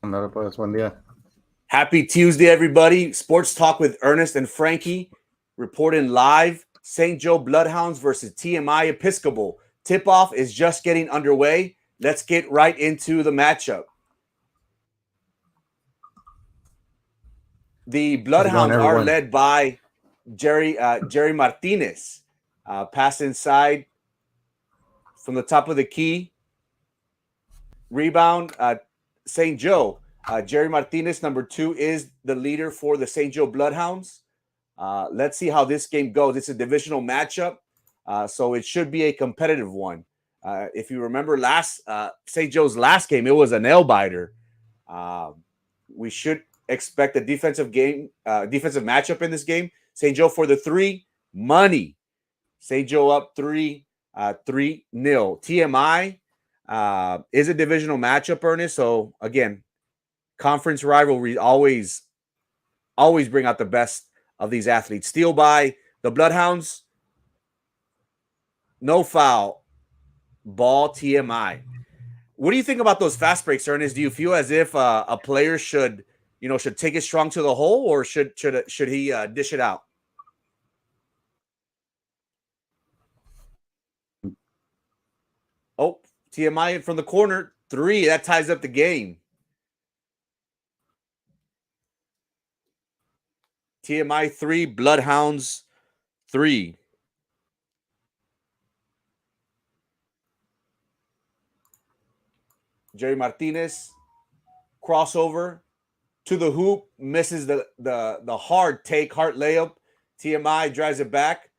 Andale, pues, buen día. Happy Tuesday, everybody. Sports Talk with Ernest and Frankie. Reporting live. St. Joe Bloodhounds versus TMI Episcopal. Tip-off is just getting underway. Let's get right into the matchup. The How's it going, Bloodhounds are everyone? led by Jerry Martinez. Pass inside from the top of the key. Rebound, St. Joe. Jerry Martinez, number 2, is the leader for the St. Joe Bloodhounds. Let's see how this game goes. It's a divisional matchup, so it should be a competitive one. If you remember St. Joe's last game, it was a nail biter. We should expect a defensive matchup in this game. St. Joe for the 3, money. St. Joe up 3-0. TMI is a divisional matchup, Ernest. So again, conference rivalry always bring out the best of these athletes. Steal by the Bloodhounds. No foul. Ball TMI. What do you think about those fast breaks, Ernest? Do you feel as if a player should take it strong to the hole, or should he dish it out? Oh, TMI from the corner. 3. That ties up the game. TMI 3, Bloodhounds 3. Jerry Martinez, crossover to the hoop, misses the hard layup. TMI drives it back.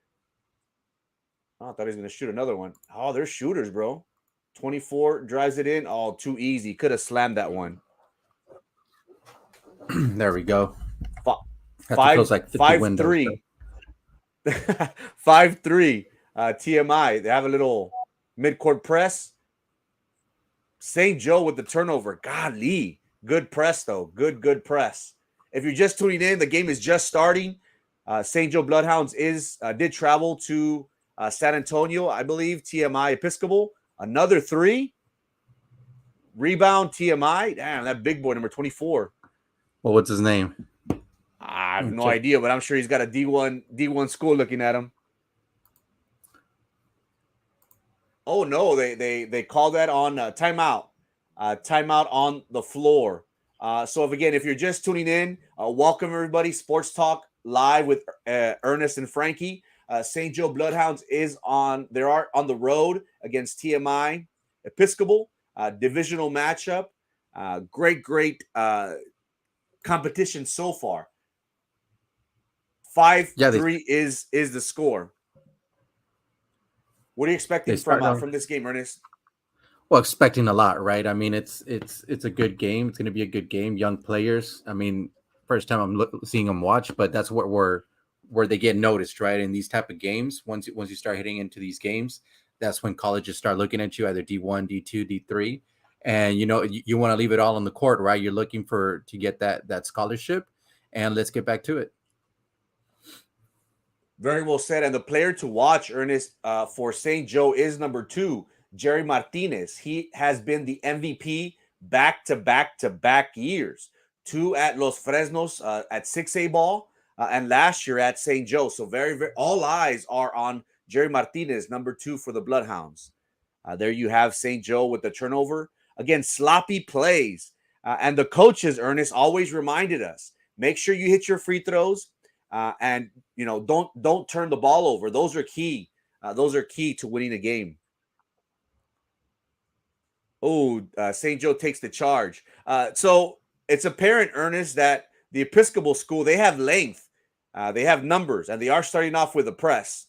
Oh, I thought he was going to shoot another one. Oh, they're shooters, bro. 24 drives it in. Oh, too easy. Could have slammed that one. There we go. Have to close like 50 windows. 5-3. 5-3. TMI. They have a little midcourt press. St. Joe with the turnover. Golly. Good press, though. Good press. If you're just tuning in, the game is just starting. St. Joe Bloodhounds did travel to San Antonio, I believe. TMI Episcopal. Another 3. Rebound TMI. Damn, that big boy, number 24. Well, what's his name? I have no idea, but I'm sure he's got a D1 school looking at him. Oh no, they call that on timeout. Timeout on the floor. So if you're just tuning in, welcome everybody. Sports Talk live with Ernest and Frankie. St. Joe Bloodhounds they are on the road against TMI Episcopal. Divisional matchup. Great competition so far. 5-3 is the score. What are you expecting from this game, Ernest? Well, expecting a lot, right? I mean, it's a good game. It's going to be a good game. Young players. I mean, first time I'm seeing them watch, but that's where they get noticed, right? In these type of games, once you start hitting into these games, that's when colleges start looking at you, either D1, D2, D3, and you want to leave it all on the court, right? You're looking to get that scholarship, and let's get back to it. Very well said. And the player to watch, Ernest, for St. Joe is number 2, Jerry Martinez. He has been the MVP back-to-back years. 2 at Los Fresnos at 6A ball, and last year at St. Joe. So very all eyes are on Jerry Martinez, number 2 for the Bloodhounds. There you have St. Joe with the turnover. Again, sloppy plays. And the coaches, Ernest, always reminded us, make sure you hit your free throws. And don't turn the ball over. Those are key. Those are key to winning a game. Oh, St. Joe takes the charge. So it's apparent, Ernest, that the Episcopal school, they have length, they have numbers, and they are starting off with a press.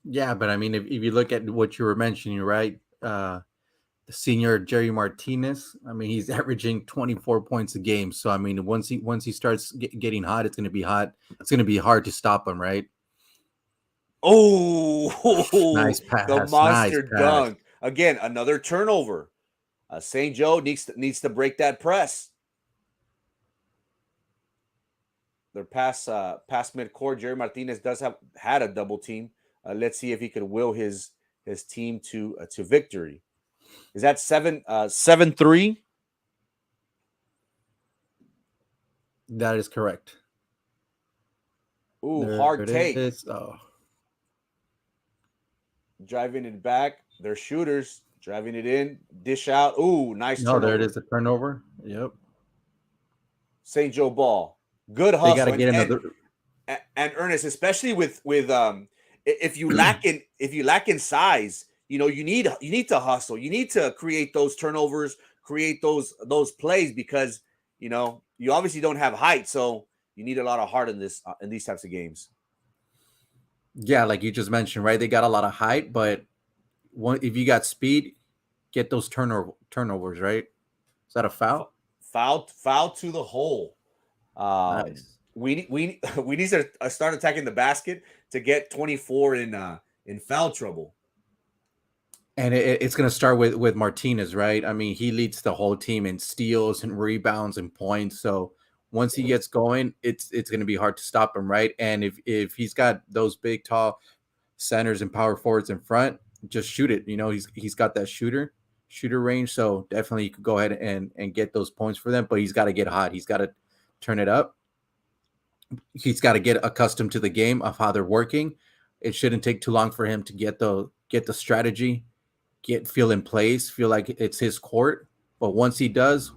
Yeah, but I mean, if you look at what you were mentioning, right? The senior Jerry Martinez, I mean, he's averaging 24 points a game. So I mean, once he starts getting hot, it's going to be hot. It's going to be hard to stop him, right? Oh, nice pass! The monster dunk again. Another turnover. St. Joe needs to break that press. They're past midcourt. Jerry Martinez does had a double team. Let's see if he could will his team to victory. Is that 7-3? That is correct. Ooh, There hard it take. is. Oh, Driving it back. They're shooters. Driving it in. Dish out. Ooh, nice no, there it turnover. is. The turnover. Yep. St. Joe ball. Good They got to hustle. get another. And Ernest, especially with if you lack in size, you know, you need to hustle. You need to create those turnovers, create those plays, because you know you obviously don't have height, so you need a lot of heart in these types of games. Yeah, like you just mentioned, right? They got a lot of height, but if you got speed, get those turnovers, right? Is that a foul? Foul to the hole. Nice. We need to start attacking the basket to get 24 in foul trouble. And it's going to start with Martinez, right? I mean, he leads the whole team in steals and rebounds and points. So once he gets going, it's going to be hard to stop him, right? And if he's got those big, tall centers and power forwards in front, just shoot it. You know, he's got that shooter range. So definitely you could go ahead and get those points for them. But he's got to get hot. He's got to turn it up. He's got to get accustomed to the game of how they're working. It shouldn't take too long for him to get the strategy, feel in place, feel like it's his court. But once he does,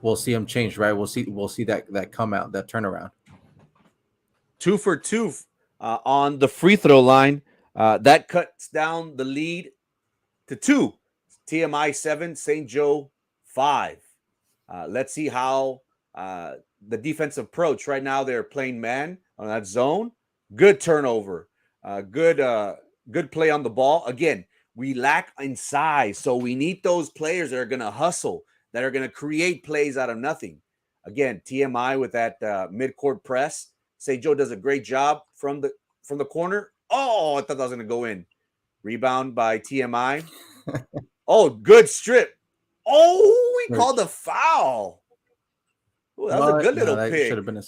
we'll see him change, right? We'll see that come out, that turnaround. 2 for 2 on the free throw line. That cuts down the lead to 2. TMI 7, St. Joe 5. Let's see how the defensive approach. Right now they're playing man on that zone. Good turnover. Good play on the ball. Again, we lack in size, so we need those players that are going to hustle, that are going to create plays out of nothing. Again, TMI with that mid-court press. St. Joe does a great job from the corner. Oh, I thought that was going to go in. Rebound by TMI. Oh, good strip. Oh, he called a foul. Ooh, that was a good little pick. Should have been a.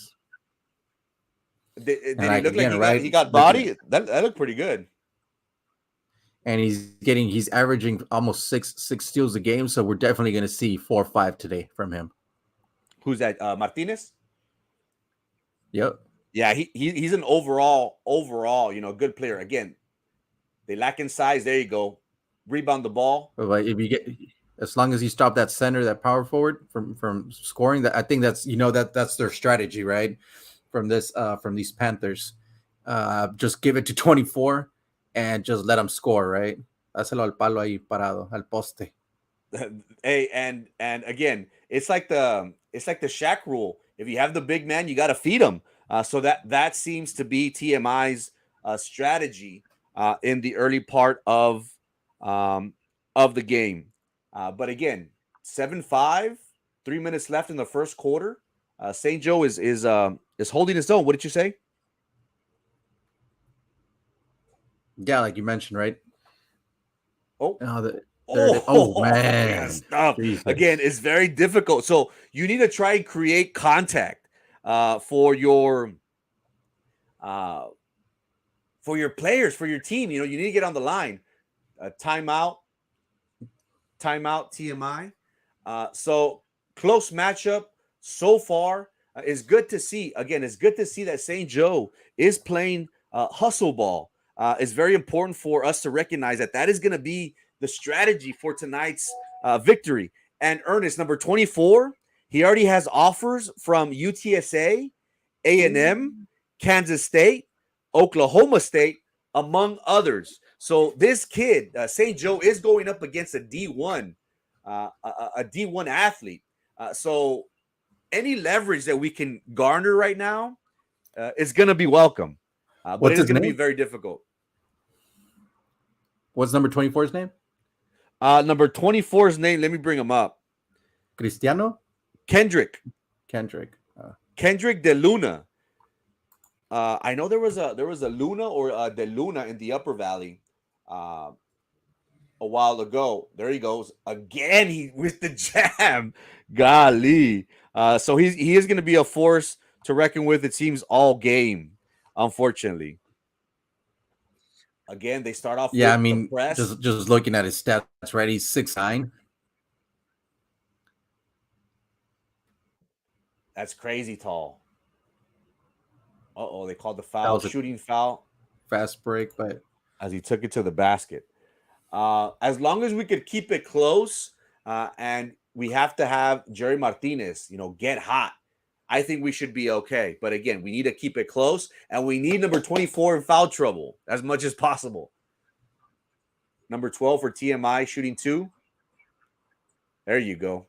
Did he look like he got body? That looked pretty good. And he's averaging almost six steals a game, so we're definitely going to see 4 or 5 today from him. Who's that? Martinez? Yep. Yeah, he's an overall, good player. Again, they lack in size. There you go. Rebound the ball. But if you get, as long as you stop that center, that power forward from scoring, that I think that's that's their strategy, right? From these Panthers, just give it to 24 and just let them score, right? Hacelo al palo ahí parado, al poste. Hey, and again, it's like the Shaq rule. If you have the big man, you got to feed him. So that seems to be TMI's strategy in the early part of the game. But again, 7-5, 3 minutes left in the first quarter. St. Joe is holding his own. What did you say? Yeah, like you mentioned, right? Man. Again, it's very difficult. So you need to try and create contact for your players, for your team. You know, you need to get on the line. Timeout, TMI. So close matchup so far. Is good to see. Again, it's good to see that St. Joe is playing hustle ball. It's very important for us to recognize that is going to be the strategy for tonight's victory. And Ernest, number 24, he already has offers from UTSA, A&M, Kansas State, Oklahoma State, among others. So this kid, St. Joe, is going up against a D1 athlete. So any leverage that we can garner right now is going to be welcome. But it's going to be very difficult. What's number 24's name? Number 24's name, let me bring him up. Cristiano? Kendrick. Kendrick De Luna. I know there was a Luna or a De Luna in the Upper Valley a while ago. There he goes. Again, he with the jam. Golly. So he is going to be a force to reckon with, it seems, all game, unfortunately. Again, they start off with the press. Just looking at his stats, right? He's 6'9". That's crazy tall. Uh-oh, they called the That foul, was a shooting foul, fast break, but as he took it to the basket. As long as we could keep it close, and we have to have Jerry Martinez, get hot, I think we should be okay. But again, we need to keep it close, and we need number 24 in foul trouble as much as possible. Number 12 for TMI, shooting 2. There you go.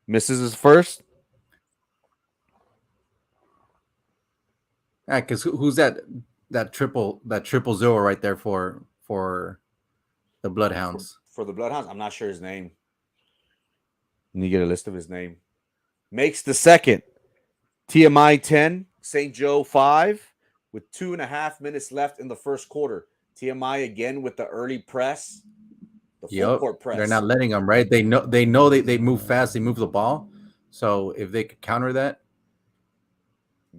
Misses his first. yeah, because who's that triple zero right there for the Bloodhounds? For the Bloodhounds, I'm not sure his name. Let me get a list of his name. Makes the second. TMI 10, St. Joe 5, with 2.5 minutes left in the first quarter. TMI again with the early press, the full court press. They're not letting them, right? They know they move fast, they move the ball. So if they could counter that.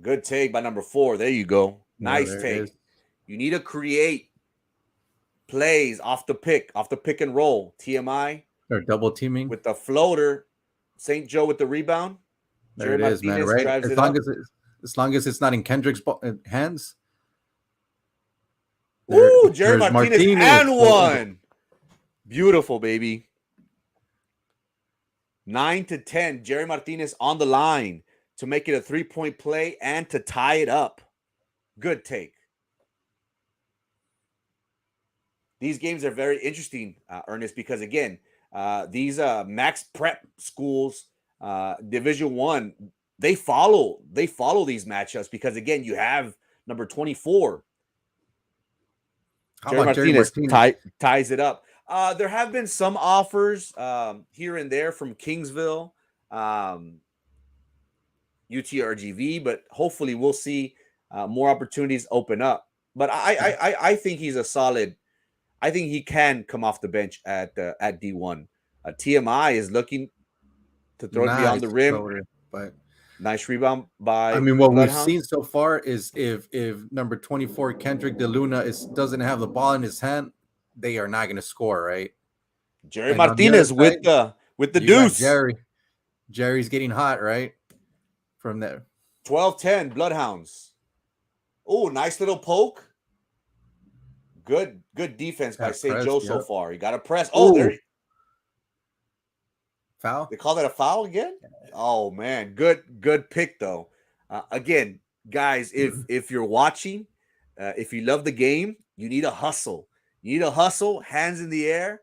Good take by number 4. There you go. Nice Yeah, take. You need to create plays off the pick and roll. TMI. They're double teaming with the floater. St. Joe with the rebound. There it is, man. Right? As long as it's not in Kendrick's hands. Ooh, Jerry Martinez and one. Beautiful, baby. 9-10. Jerry Martinez on the line to make it a 3-point play and to tie it up. Good take. These games are very interesting, Ernest, because again, these max prep schools, Division I, they follow these matchups because again, you have number 24. Jerry Martinez ties it up. There have been some offers here and there from Kingsville, UTRGV, but hopefully we'll see more opportunities open up. But I think he's a solid. I think he can come off the bench at D1. TMI is looking to throw it beyond the rim, but nice rebound by. I mean, what we've seen so far is if number 24 Kendrick DeLuna doesn't have the ball in his hand, they are not going to score, right? Jerry Martinez with the deuce. Jerry's getting hot, right? From there. 12-10 Bloodhounds. Oh, nice little poke. Good defense by St. Joe so far. You got to press. Oh, there. Foul? They call that a foul again? Oh, man. Good pick, though. Again, guys, if you're watching, if you love the game, you need a hustle. You need a hustle, hands in the air,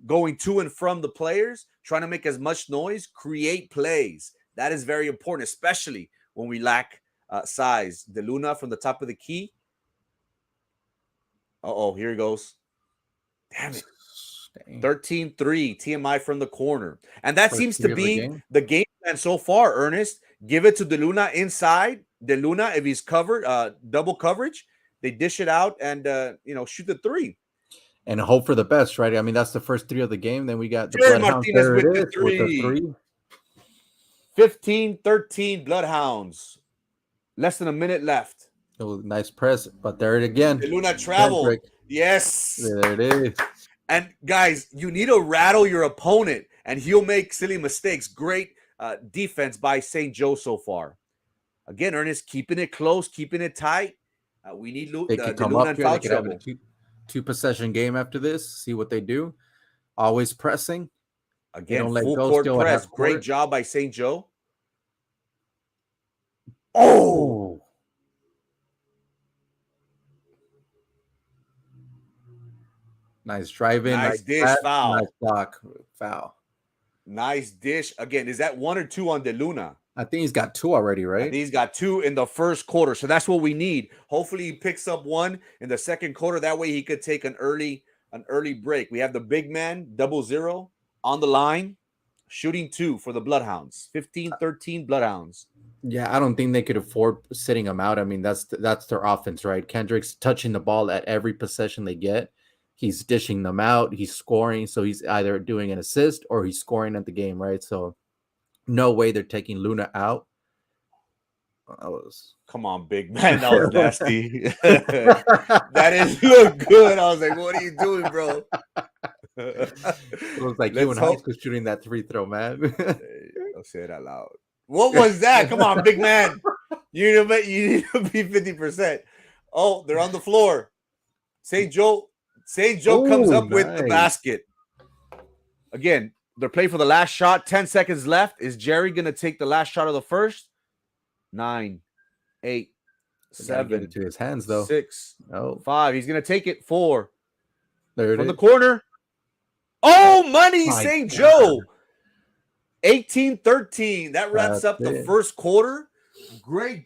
going to and from the players, trying to make as much noise, create plays. That is very important, especially when we lack size. DeLuna from the top of the key. Uh-oh, here he goes. Damn it. 13-3, TMI from the corner. And that seems to be the game plan so far, Ernest. Give it to DeLuna inside. DeLuna, if he's covered, double coverage, they dish it out and, shoot the 3. And hope for the best, right? I mean, that's the first 3 of the game. Then we got the Jerry Martinez with the 3. 15-13 Bloodhounds. Less than a minute left. Oh, nice press, but there it again. DeLuna traveled. Yes. There it is. And guys, you need to rattle your opponent, and he'll make silly mistakes. Great defense by St. Joe so far. Again, Ernest, keeping it close, keeping it tight. We need DeLuna and foul trouble. 2-possession game after this. See what they do. Always pressing. Again, full court press. Great job by St. Joe. Oh! Nice drive in. Nice dish, foul. Nice block, foul. Nice dish. Again, is that 1 or 2 on DeLuna? I think he's got 2 already, right? I think he's got 2 in the first quarter. So that's what we need. Hopefully he picks up 1 in the second quarter. That way he could take an early break. We have the big man, 0-0 on the line, shooting 2 for the Bloodhounds. 15-13 Bloodhounds. Yeah, I don't think they could afford sitting him out. I mean, that's their offense, right? Kendrick's touching the ball at every possession they get. He's dishing them out. He's scoring. So he's either doing an assist or he's scoring at the game, right? So no way they're taking Luna out. Come on, big man. That was nasty. That didn't look good. I was like, what are you doing, bro? It was like you in high school shooting that 3 throw, man. I'll say it out loud. What was that? Come on, big man. You need to be 50%. Oh, they're on the floor. St. Joe comes Oh, up with the nice. basket. Again, they're playing for the last shot. 10 seconds left. Is Jerry going to take the last shot of the first? 9, 8, Gotta get 7, it to his hands, though. 6, Oh, 5. He's going to take it. 4. there it From the is. corner. Oh, money, My St. God. Joe. 18-13. That wraps That's up the it. first quarter. Great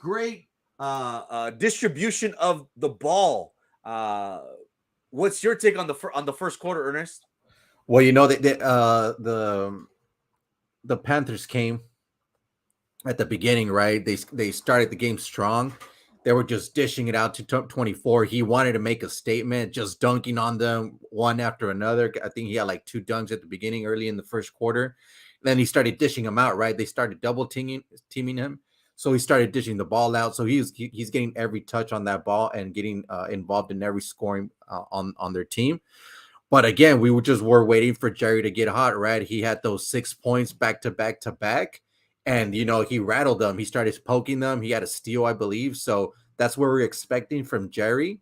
distribution of the ball. What's your take on the first quarter, Ernest? Well, you know, the Panthers came at the beginning, right? They started the game strong. They were just dishing it out to 24. He wanted to make a statement, just dunking on them one after another. I think he had like 2 dunks at the beginning, early in the first quarter. Then he started dishing them out, right? They started double teaming him, so he started dishing the ball out. So he's getting every touch on that ball and getting involved in every scoring on their team. But again, we were waiting for Jerry to get hot, right? He had those 6 points back to back to back, and he rattled them. He started poking them. He had a steal, I believe. So that's what we're expecting from Jerry.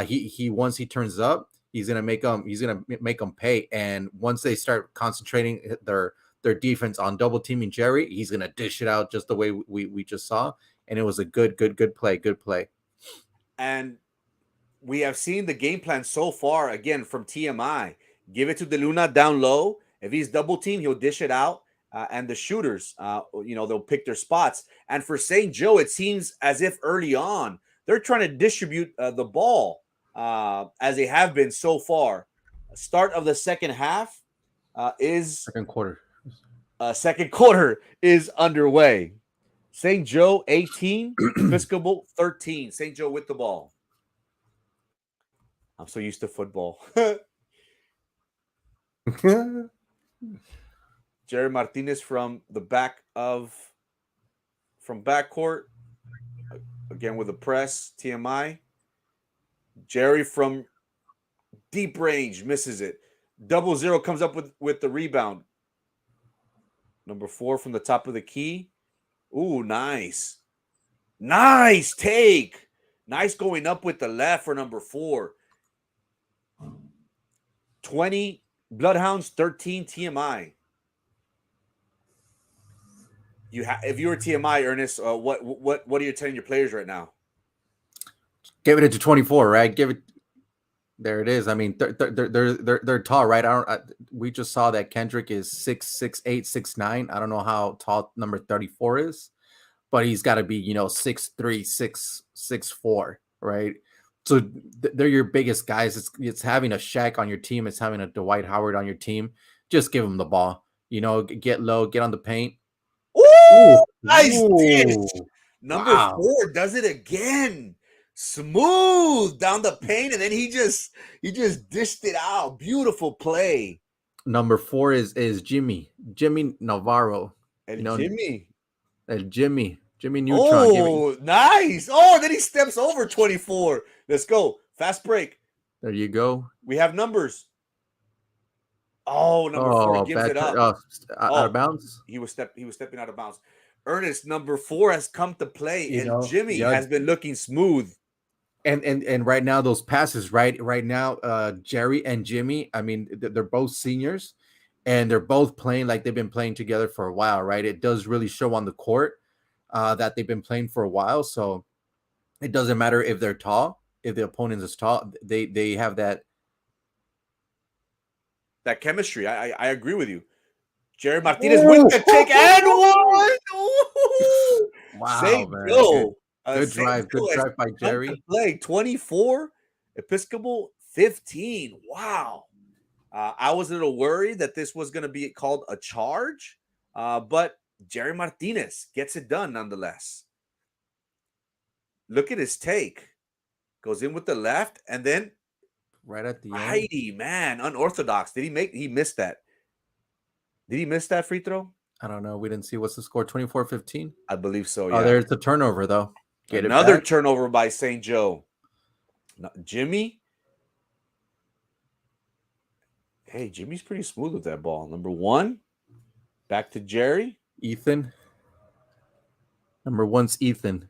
He once he turns up, he's gonna make them pay. And once they start concentrating their defense on double teaming Jerry, he's gonna dish it out just the way we just saw. And it was a good play. Good play. And we have seen the game plan so far, again, from TMI. Give it to De Luna down low. If he's double team, he'll dish it out. And the shooters, they'll pick their spots. And for St. Joe, it seems as if early on, they're trying to distribute the ball as they have been so far. Start of the second half Second quarter. second quarter is underway. St. Joe 18, Episcopal 13. St. Joe with the ball. I'm so used to football. Jerry Martinez from backcourt. Again with the press, TMI. Jerry from deep range misses it. 0-0 comes up with the rebound. Number 4 from the top of the key. Ooh, nice. Nice take. Nice going up with the left for number 4. 20 Bloodhounds, 13 TMI. If you were TMI, Ernest, what are you telling your players right now? Give it to 24, right? Give it. There it is. I mean, they're tall, right? We just saw that Kendrick is 6'8", 6'9". I don't know how tall number 34 is, but he's got to be 6'3", 6'4", right? So they're your biggest guys. It's having a Shaq on your team. It's having a Dwight Howard on your team. Just give them the ball. Get low, get on the paint. Ooh, nice dish. Number Wow. 4 does it again. Smooth down the paint, and then he just dished it out. Beautiful play. Number 4 is Jimmy Navarro. Jimmy. Jimmy Neutron. Oh, nice. Oh, then he steps over 24. Let's go. Fast break. There you go. We have numbers. Oh, number 4 gives it up. Out of bounds. He was stepping out of bounds. Ernest, number 4 has come to play, and Jimmy has been looking smooth. And right now, those passes, right now, Jerry and Jimmy, I mean, they're both seniors, and they're both playing like they've been playing together for a while, right? It does really show on the court that they've been playing for a while. So it doesn't matter if they're tall, if the opponent is tall, they have that chemistry. I agree with you. Jerry Martinez with the take and one. Ooh. Wow, St. man. Joe. Good drive by Jerry. Play 24, Episcopal 15. Wow. I was a little worried that this was going to be called a charge, but Jerry Martinez gets it done nonetheless. Look at his take. Goes in with the left, and then right at the end. Heidi, man, unorthodox. He missed that? Did he miss that free throw? I don't know. We didn't see what's the score. 24-15? I believe so, yeah. Oh, there's the turnover, though. Another turnover by St. Joe. Jimmy. Hey, Jimmy's pretty smooth with that ball. Number 1. Back to Jerry. Ethan. Number 1's Ethan.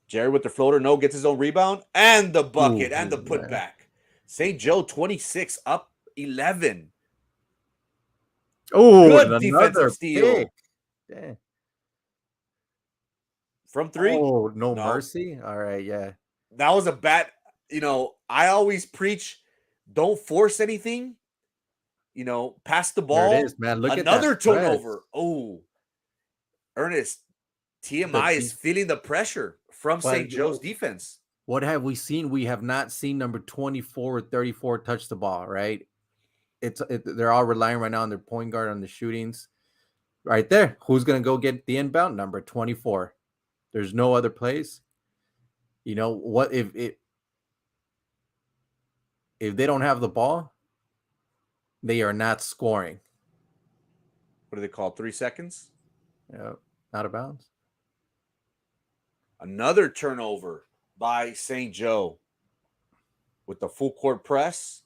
Jerry with the floater, no, gets his own rebound and the bucket and the Ooh, putback. man. St. Joe 26 up 11. Oh, Good defensive another steal. pick. Damn. From 3? Oh, no No. mercy. All right, yeah. That was a bad, I always preach, don't force anything. Pass the There it ball. is, man. Look at that Another press. turnover. Oh, Ernest, TMI is feeling the pressure from St. Joe's defense. What have we seen? We have not seen number 24 or 34 touch the ball, right? They're all relying right now on their point guard on the shootings. Right there. Who's going to go get the inbound? Number 24. There's no other place. You know what? If they don't have the ball, they are not scoring. What do they call 3 seconds? Yeah, out of bounds. Another turnover by St. Joe with the full court press.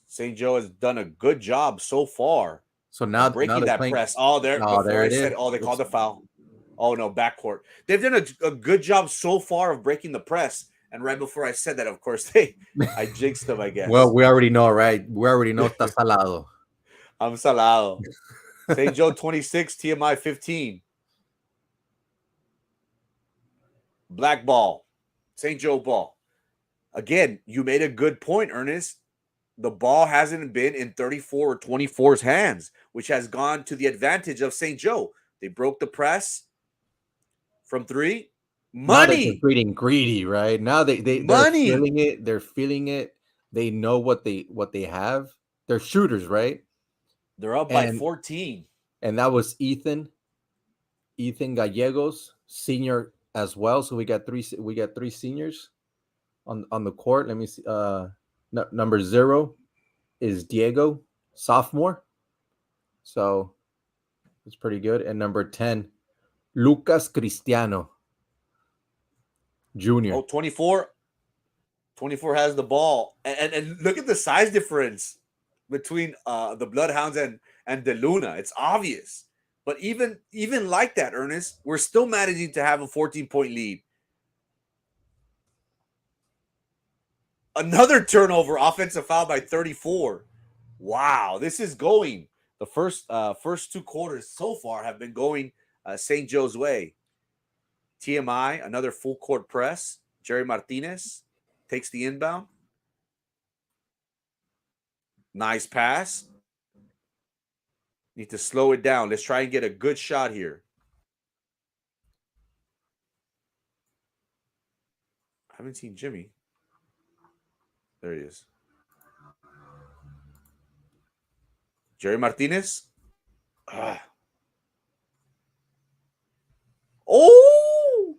St. Joe has done a good job so far. So now breaking that press. There it is. They called the foul. Oh no, backcourt. They've done a good job so far of breaking the press. And right before I said that, of course, I jinxed them, I guess. Well, we already know, right? We already know está salado. I'm salado. St. Joe 26, TMI 15. Black ball. St. Joe ball. Again, you made a good point, Ernest. The ball hasn't been in 34 or 24's hands, which has gone to the advantage of St. Joe. They broke the press from 3. Money. Now they're getting greedy, right? Now they're feeling it. They're feeling it. They know what they have. They're shooters, right? They're up by 14. And that was Ethan Gallegos, senior as well. So we got three seniors on the court. Let me see. Number 0 is Diego, sophomore. So it's pretty good. And number 10, Lucas Cristiano, junior. Oh, 24. 24 has the ball. And look at the size difference between the Bloodhounds and the Luna. It's obvious. But even like that, Ernest, we're still managing to have a 14-point lead. Another turnover, offensive foul by 34. Wow, this is going. The first 2 quarters so far have been going St. Joe's way. TMI, another full court press. Jerry Martinez takes the inbound. Nice pass. Need to slow it down. Let's try and get a good shot here. I haven't seen Jimmy. There he is. Jerry Martinez. Oh!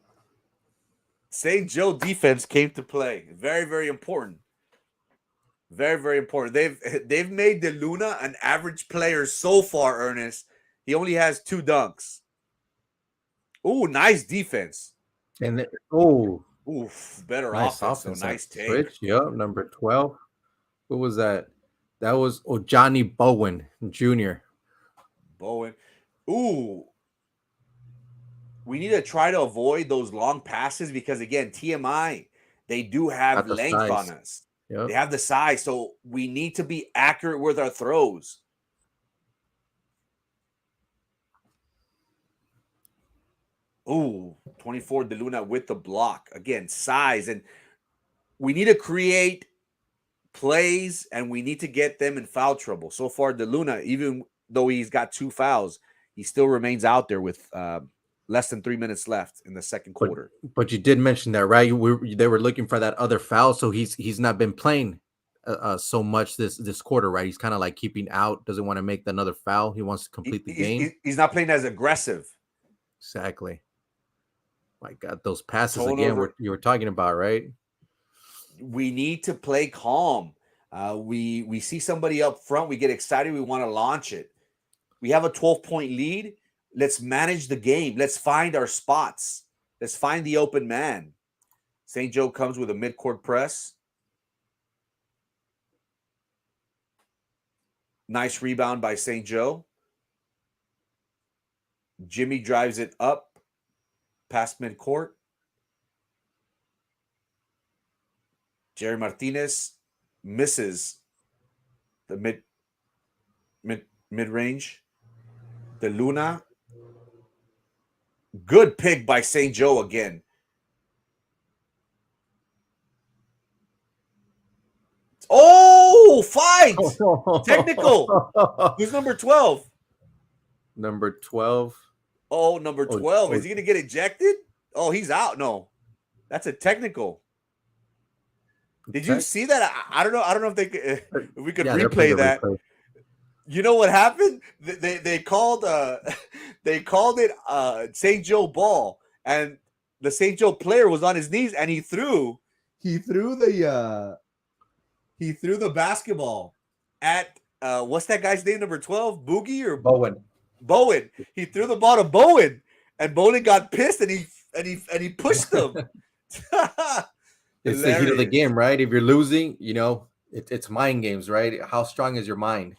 St. Joe defense came to play. Very, very important. Very, very important. They've made the Luna an average player so far, Ernest. He only has 2 dunks. Oh, nice defense. And better nice offense. So nice take. Switch, yep, number 12. Who was that? That was Johnny Bowen Jr. Bowen. Ooh. We need to try to avoid those long passes because, again, TMI, they do have length on us. Yep. They have the size, so we need to be accurate with our throws. Ooh, 24 De Luna with the block. Again, size. And we need to create plays, and we need to get them in foul trouble. So far, De Luna, even though he's got 2 fouls, he still remains out there with less than 3 minutes left in the second quarter. But you did mention that, right? They were looking for that other foul, so he's not been playing so much this quarter, right? He's kind of like keeping out, doesn't want to make another foul. He wants to complete the game. He's not playing as aggressive. Exactly. My God, those passes again you were talking about, right? We need to play calm. We see somebody up front, we get excited, we want to launch it. We have a 12-point lead. Let's manage the game. Let's find our spots. Let's find the open man. St. Joe comes with a midcourt press. Nice rebound by St. Joe. Jimmy drives it up past midcourt. Jerry Martinez misses the mid range. The Luna. Good pick by St. Joe again. Oh, fight! Technical. Who's number 12? Number 12. Oh, number 12. Is he going to get ejected? Oh, he's out. No, that's a technical. Did you see that? I don't know. I don't know if we could replay that. Replay. You know what happened? They called it St. Joe ball, and the St. Joe player was on his knees, and he threw the basketball at what's that guy's name? Number 12, Boogie or Bowen. Bowen. He threw the ball to Bowen, and Bowen got pissed, and he pushed him. It's the heat of the game, right? If you're losing, it's mind games, right? How strong is your mind?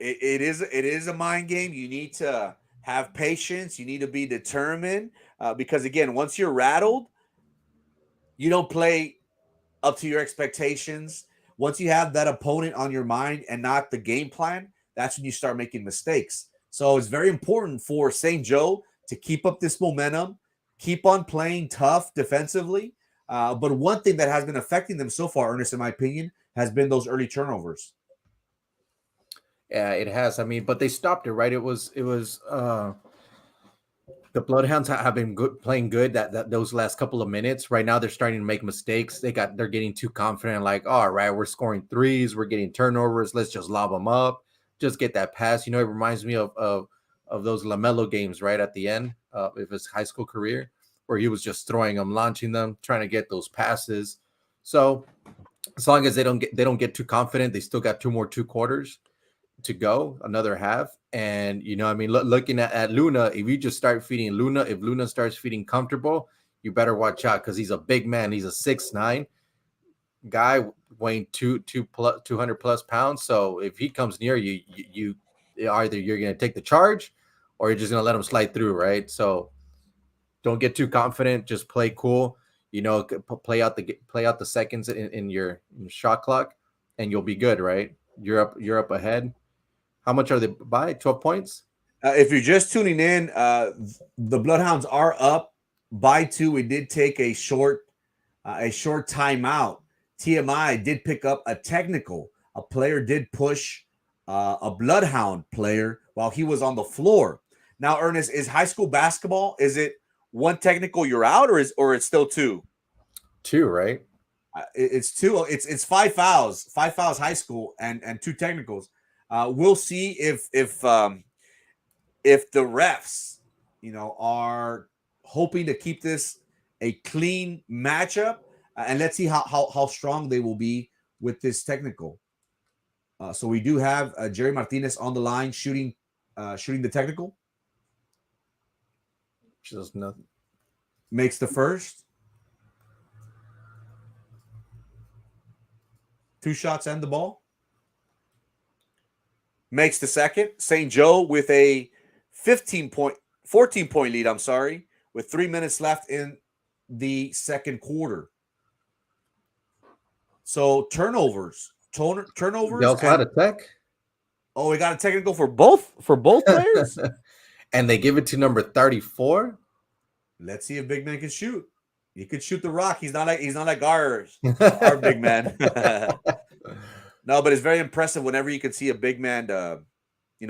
It is a mind game. You need to have patience. You need to be determined because, again, once you're rattled, you don't play up to your expectations. Once you have that opponent on your mind and not the game plan, that's when you start making mistakes. So it's very important for St. Joe to keep up this momentum, keep on playing tough defensively. But one thing that has been affecting them so far, Ernest, in my opinion, has been those early turnovers. Yeah, it has. I mean, but they stopped it, right? It was the Bloodhounds have been playing good that those last couple of minutes. Right now, they're starting to make mistakes. They're getting too confident. Like, all right, we're scoring threes, we're getting turnovers. Let's just lob them up, just get that pass. It reminds me of those LaMelo games, right at the end of his high school career, where he was just throwing them, launching them, trying to get those passes. So as long as they don't get too confident, they still got two quarters to go, another half. And looking at Luna, if you just start feeding Luna, if Luna starts feeding comfortable, you better watch out because he's a big man. He's a 6'9" guy weighing 200 plus pounds. So if he comes near you, either you're going to take the charge or you're just going to let him slide through, right? So don't get too confident. Just play cool. Play out the seconds in your shot clock, and you'll be good, right? You're up ahead. How much are they by? 12 points? If you're just tuning in, the Bloodhounds are up by 2. We did take a short timeout. TMI did pick up a technical. A player did push a Bloodhound player while he was on the floor. Now, Ernest, is high school basketball, is it one technical you're out, or it's still 2? 2, right? It's 2. It's 5 fouls. 5 fouls high school and 2 technicals. We'll see if the refs, are hoping to keep this a clean matchup, and let's see how strong they will be with this technical. So we do have Jerry Martinez on the line shooting the technical. She does nothing. Makes the first. 2 shots and the ball. Makes the second. St. Joe with a 14-point lead, with 3 minutes left in the second quarter. So turnovers. They also had a tech. Oh, we got a technical for both players? And they give it to number 34. Let's see if big man can shoot. He could shoot the rock. He's not like our big man. No, but it's very impressive whenever you can see a big man,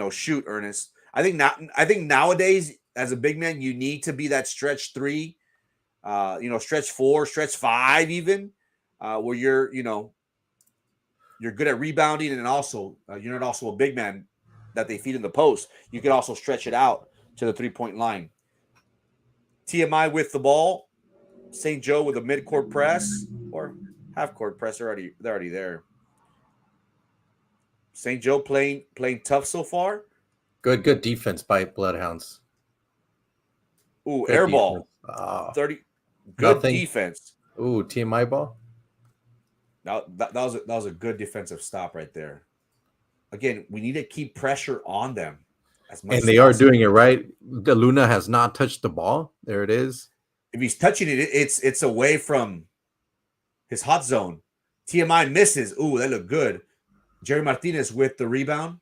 shoot, Ernest. I think nowadays, as a big man, you need to be that stretch 3, stretch 4, stretch 5, even, where you're good at rebounding, and also you're not also a big man that they feed in the post. You can also stretch it out to the 3-point line. TMI with the ball. St. Joe with a mid-court press or half-court press. They're already there. St. Joe playing tough so far. Good defense by Bloodhounds. Ooh, air ball. 30. Good defense. Ooh, TMI ball. That was a good defensive stop right there. Again, we need to keep pressure on them. as much And as they are possible. doing it right. The Luna has not touched the ball. There it is. If he's touching it, it's away from his hot zone. TMI misses. Ooh, that looked good. Jerry Martinez with the rebound.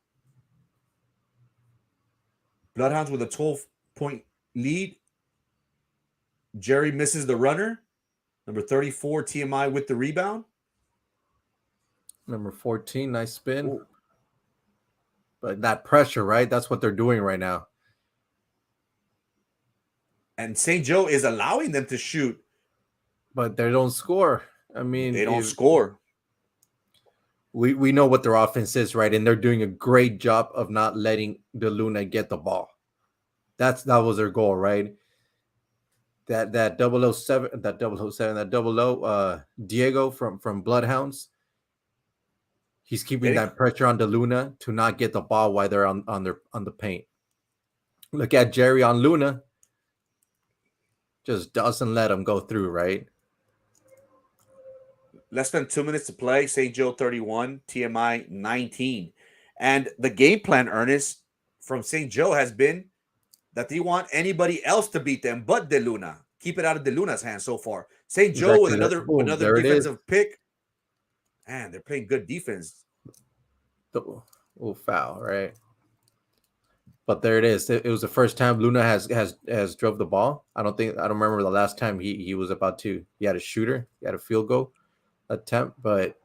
Bloodhounds with a 12-point lead. Jerry misses the runner. Number 34, TMI with the rebound. Number 14, nice spin. Ooh. But that pressure, right? That's what they're doing right now. And St. Joe is allowing them to shoot. But they don't score. I mean, They don't score. We know what their offense is, right? And they're doing a great job of not letting the Luna get the ball. That was their goal, right? That 007, Diego from Bloodhounds. He's keeping that pressure on the Luna to not get the ball while they're on the paint. Look at Jerry on Luna. Just doesn't let him go through, right? Less than 2 minutes to play. St. Joe 31, TMI 19. And the game plan, Ernest, from St. Joe has been that they want anybody else to beat them but De Luna. Keep it out of De Luna's hands so far. St. Joe with another defensive pick. Man, they're playing good defense. Oh, foul, right? But there it is. It was the first time Luna has drove the ball. I don't remember the last time he was about to. He had a shooter. He had a field goal attempt, but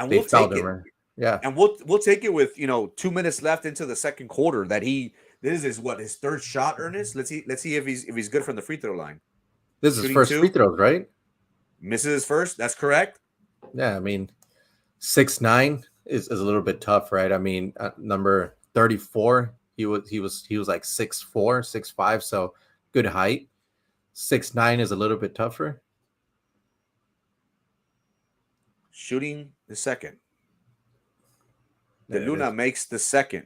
they fouled him. Right? Yeah, and we'll take it with 2 minutes left into the second quarter. This is his third shot, Ernest. Let's see if he's good from the free throw line. This is his first free throws, right? Misses his first. That's correct. Yeah, I mean, 6'9" is a little bit tough, right? I mean, number 34, he was like 6'4", 6'5", so good height. 6'9" is a little bit tougher. Shooting the second. De Luna makes the second.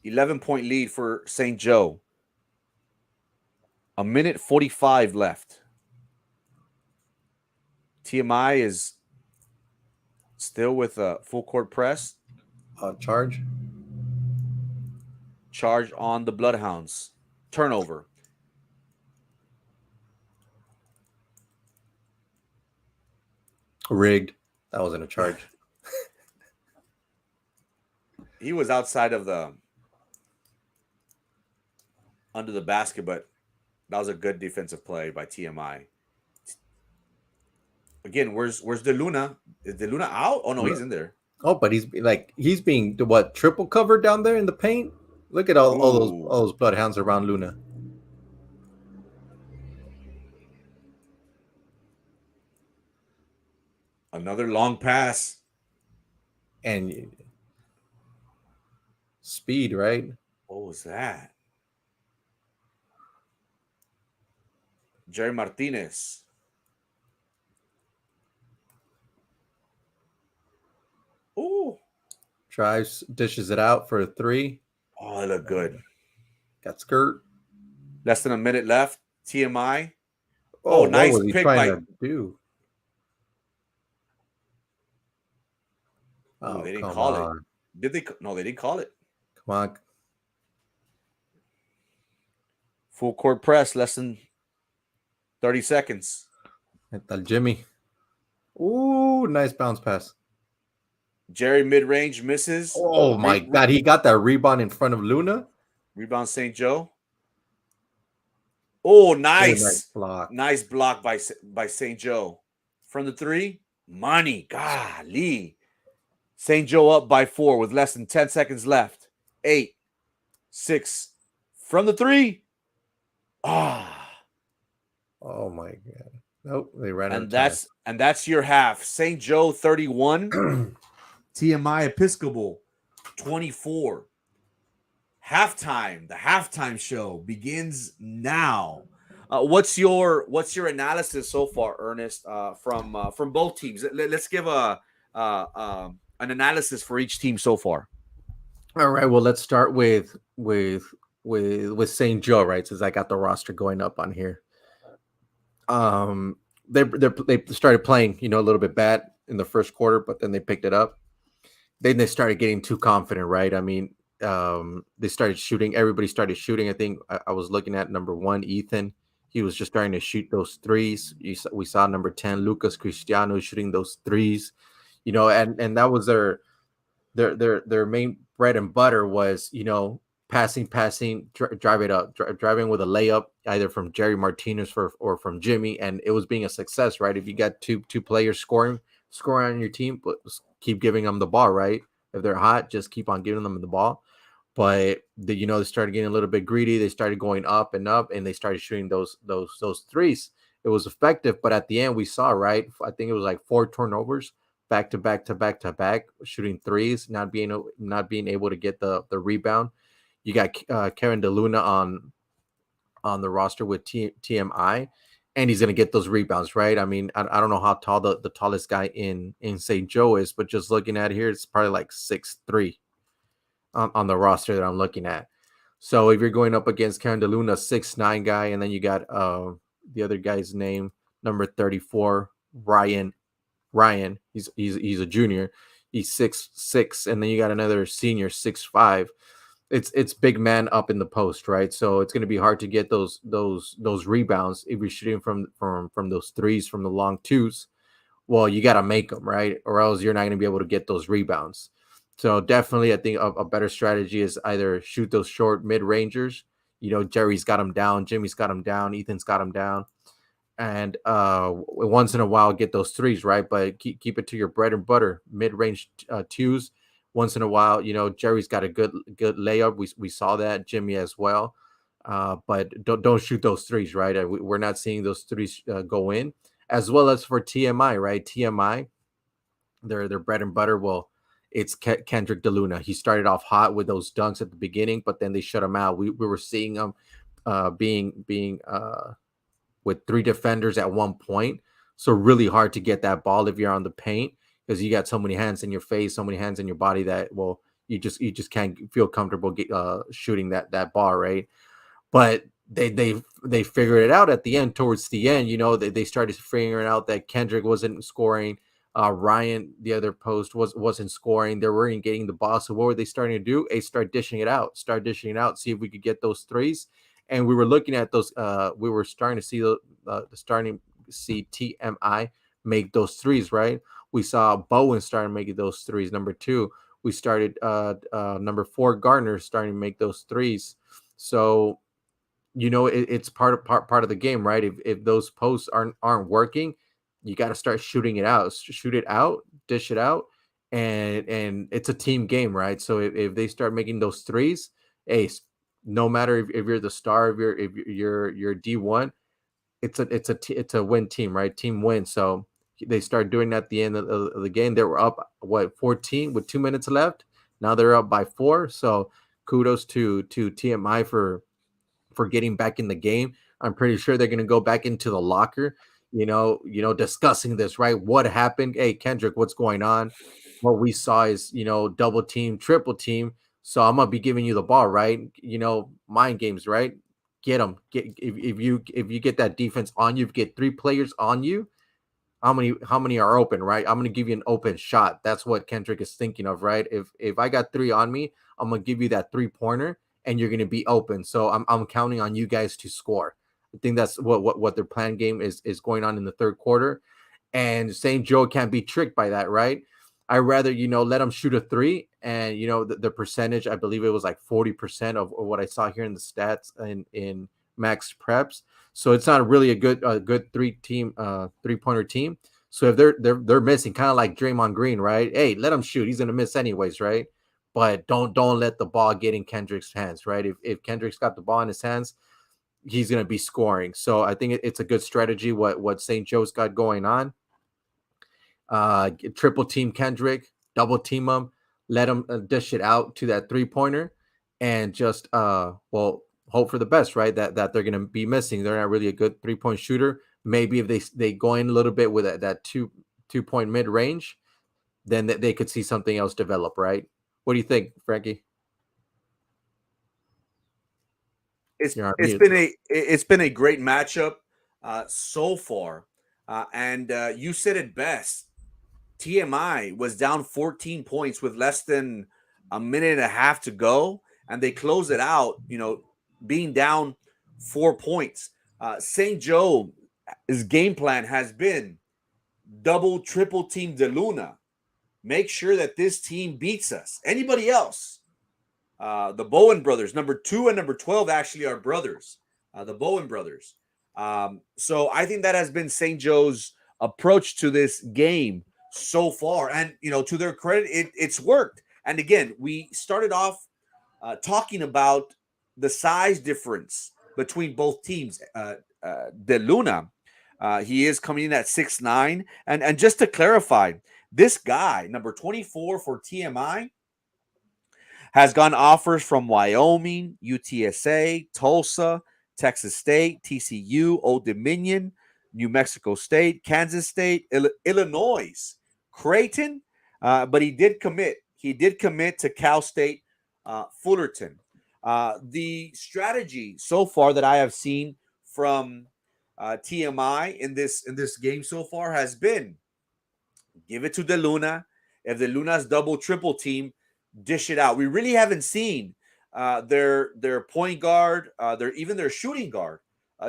11-point lead for St. Joe. 1:45 left. TMI is still with a full court press. Charge on the Bloodhounds. Turnover. Rigged. That wasn't a charge. He was outside of under the basket, but that was a good defensive play by TMI. Again, where's De Luna? Is De Luna out? Oh no, he's in there. Oh, but he's being triple covered down there in the paint. Look at all those Bloodhounds around Luna. Another long pass. And speed, right? What was that? Jerry Martinez. Ooh. Drives, dishes it out for a 3. Oh, it looked good. Got skirt. Less than a minute left. TMI. Oh, nice what was he pick trying to do? Oh, they didn't call it. Did they? No, they didn't call it. Come on. Full court press, less than 30 seconds. Jimmy. Ooh, nice bounce pass. Jerry mid-range misses. Oh, my God. He got that rebound in front of Luna. Rebound St. Joe. Oh, nice. Nice block. Nice block by St. Joe. From the 3, money. Golly. St. Joe up by 4 with less than 10 seconds left. 8, 6. From the 3. Oh my God. Nope, they ran out of time. And that's your half. St. Joe 31. TMI Episcopal 24. Halftime. The halftime show begins now. What's your analysis so far, Ernest? From both teams. Let's give an analysis for each team so far. All right. Well, let's start with St. Joe, right? Since I got the roster going up on here. They started playing, a little bit bad in the first quarter, but then they picked it up. Then they started getting too confident, right? I mean, they started shooting. Everybody started shooting. I think I was looking at number 1, Ethan. He was just starting to shoot those threes. We saw number 10, Lucas Cristiano, shooting those threes. And that was their main bread and butter was, passing, drive it up, driving with a layup, either from Jerry Martinez or from Jimmy, and it was being a success, right? If you got two players scoring on your team, but keep giving them the ball, right? If they're hot, just keep on giving them the ball. But they started getting a little bit greedy. They started going up and up, and they started shooting those threes. It was effective, but at the end we saw, right? I think it was like 4 turnovers back to back to back to back, shooting threes, not being able to get the rebound. You got Kevin DeLuna on the roster with TMI, and he's going to get those rebounds, right? I mean, I don't know how tall the tallest guy in St. Joe is, but just looking at here, it's probably like 6'3" on the roster that I'm looking at. So if you're going up against Kevin DeLuna, 6'9" guy, and then you got the other guy's name, number 34, Ryan. He's a junior. He's 6'6", and then you got another senior, 6'5". It's big man up in the post, right? So it's going to be hard to get those rebounds if you're shooting from those threes, from the long twos. Well, you got to make them, right? Or else you're not going to be able to get those rebounds. So definitely, I think a better strategy is either shoot those short mid rangers. Jerry's got them down, Jimmy's got them down, Ethan's got them down, and once in a while get those threes, right? But keep it to your bread and butter, mid range twos. Once in a while, Jerry's got a good layup. We saw that, Jimmy as well. But don't shoot those threes, right? We're not seeing those threes go in. As well as for TMI, right? TMI, their bread and butter. Well, it's Kendrick DeLuna. He started off hot with those dunks at the beginning, but then they shut him out. We were seeing him being with 3 defenders at one point. So really hard to get that ball if you're on the paint, because you got so many hands in your face, so many hands in your body that, well, you just can't feel comfortable shooting that ball, right? But they figured it out at the end. Towards the end, they started figuring out that Kendrick wasn't scoring. Ryan, the other post, wasn't scoring. They weren't getting the ball. So what were they starting to do? Start dishing it out. See if we could get those threes. And we were looking at those. We were starting to see TMI make those threes, right? We saw Bowen starting making those threes. Number 2, we started number 4, Gardner, starting to make those threes. So it's part of the game, right? If those posts aren't working, you got to start shooting it out. Shoot it out, dish it out, and it's a team game, right? So if they start making those threes, hey, no matter if you're the star, if you're D1, it's a win team, right? Team win. So they start doing that at the end of the game. They were up 14 with 2 minutes left. Now they're up by 4. So kudos to TMI for getting back in the game. I'm pretty sure they're going to go back into the locker, discussing this, right? What happened? Hey, Kendrick, what's going on? What we saw is, double team, triple team. So I'm going to be giving you the ball, right? Mind games, right? Get them. If you get that defense on you, if you get 3 players on you, how many are open, right? I'm going to give you an open shot. That's what Kendrick is thinking of, right? If I got 3 on me, I'm going to give you that 3-pointer and you're going to be open. So I'm counting on you guys to score. I think that's what their plan game is going on in the third quarter. And St. Joe can't be tricked by that, right? I rather, let them shoot a 3, and the percentage, I believe it was like 40% of what I saw here in the stats in Max Preps. So it's not really a good 3-pointer team. So if they're missing, kind of like Draymond Green, right? Hey, let him shoot. He's gonna miss anyways, right? But don't let the ball get in Kendrick's hands, right? If Kendrick's got the ball in his hands, he's gonna be scoring. So I think it's a good strategy what St. Joe's got going on. Triple team Kendrick, double team him, let him dish it out to that 3-pointer, and just hope for the best, right? That they're going to be missing. They're not really a good 3-point shooter. Maybe if they go in a little bit with that 2-point mid range, then they could see something else develop, right? What do you think, Frankie? It's been a great matchup so far, and you said it best. TMI was down 14 points with less than a minute and a half to go, and they close it out, being down 4 points. St. Joe's game plan has been double, triple team De Luna. Make sure that this team beats us. Anybody else? The Bowen brothers, number 2 and number 12, actually are brothers. The Bowen brothers. So I think that has been St. Joe's approach to this game so far. And, to their credit, it's worked. And again, we started off talking about the size difference between both teams. De Luna, he is coming in at 6'9". And just to clarify, this guy, number 24 for TMI, has gotten offers from Wyoming, UTSA, Tulsa, Texas State, TCU, Old Dominion, New Mexico State, Kansas State, Illinois, Creighton, but he did commit. He did commit to Cal State Fullerton. The strategy so far that I have seen from TMI in this game so far has been give it to De Luna. If De Luna's double triple team, dish it out. We really haven't seen their point guard, their shooting guard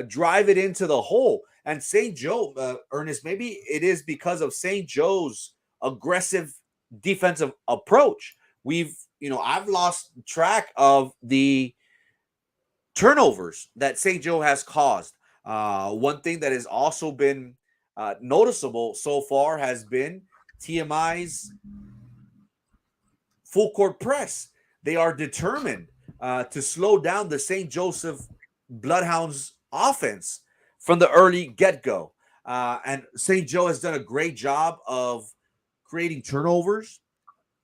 drive it into the hole. And St. Joe, Ernest, maybe it is because of St. Joe's aggressive defensive approach. I've lost track of the turnovers that St. Joe has caused. One thing that has also been noticeable so far has been TMI's full court press. They are determined to slow down the St. Joseph Bloodhounds offense from the early get-go. And St. Joe has done a great job of creating turnovers,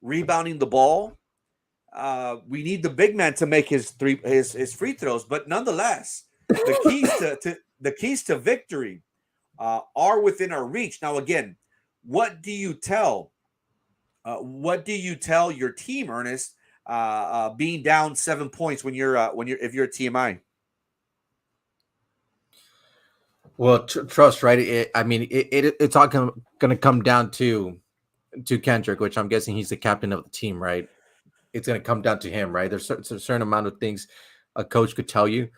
rebounding the ball. We need the big man to make his free throws, but nonetheless, the keys to victory are within our reach. Now, again, what do you tell your team, Ernest, being down 7 points if you're a TMI? Well, trust, right? It's all going to come down to Kendrick, which I'm guessing he's the captain of the team, right? It's going to come down to him, right? There's a certain amount of things a coach could tell you,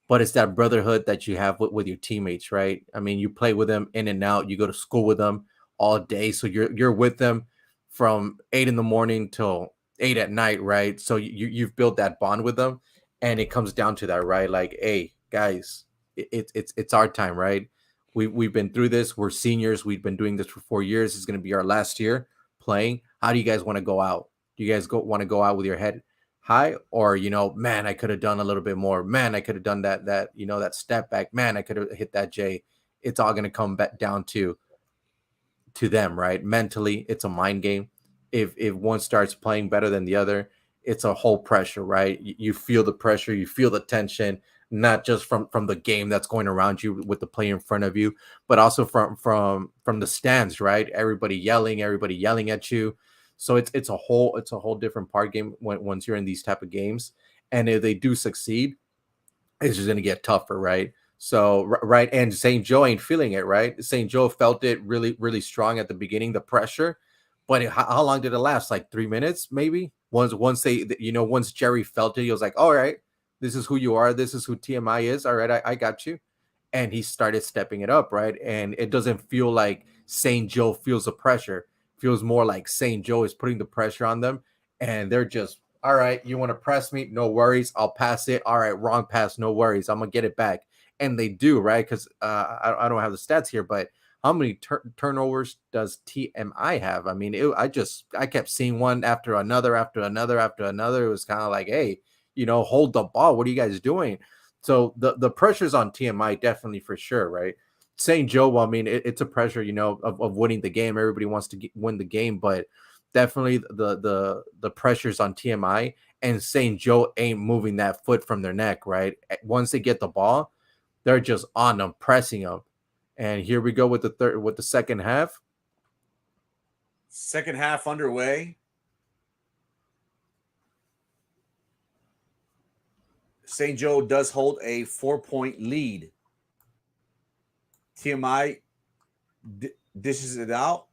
but it's that brotherhood that you have with your teammates, right? I mean, you play with them in and out. You go to school with them all day, so you're with them from 8 a.m. till 8 p.m, right? So you've built that bond with them, and it comes down to that, right? Like, hey, guys, it's our time, right? We've been through this. We're seniors. We've been doing this for 4 years. It's going to be our last year playing. How do you guys want to go out? Do you guys want to go out with your head high, or man, I could have done a little bit more. Man, I could have done that step back. Man, I could have hit that J. It's all going to come back down to them, right? Mentally, it's a mind game. If one starts playing better than the other, it's a whole pressure, right? You feel the pressure, you feel the tension, not just from the game that's going around you with the player in front of you, but also from the stands, right? Everybody yelling at you. So it's a whole different part game once you're in these type of games. And if they do succeed, it's just going to get tougher, right? So, right. And St. Joe ain't feeling it, right? St. Joe felt it really, really strong at the beginning, the pressure. But how long did it last? Like 3 minutes, maybe? Once Jerry felt it, he was like, all right, this is who you are. This is who TMI is. All right, I got you. And he started stepping it up, right? And it doesn't feel like St. Joe feels the pressure. It feels more like St. Joe is putting the pressure on them. And they're just, all right, you want to press me? No worries. I'll pass it. All right, wrong pass. No worries. I'm going to get it back. And they do, right? Because I don't have the stats here, but how many turnovers does TMI have? I mean, I kept seeing one after another. It was kind of like, hey, hold the ball. What are you guys doing? So the pressure's on TMI, definitely, for sure, right? St. Joe, I mean, it's a pressure, of winning the game. Everybody wants to win the game, but definitely the pressure's on TMI, and St. Joe ain't moving that foot from their neck, right? Once they get the ball, they're just on them, pressing them. And here we go with the second half. Second half underway. St. Joe does hold a 4-point lead. TMI dishes it out.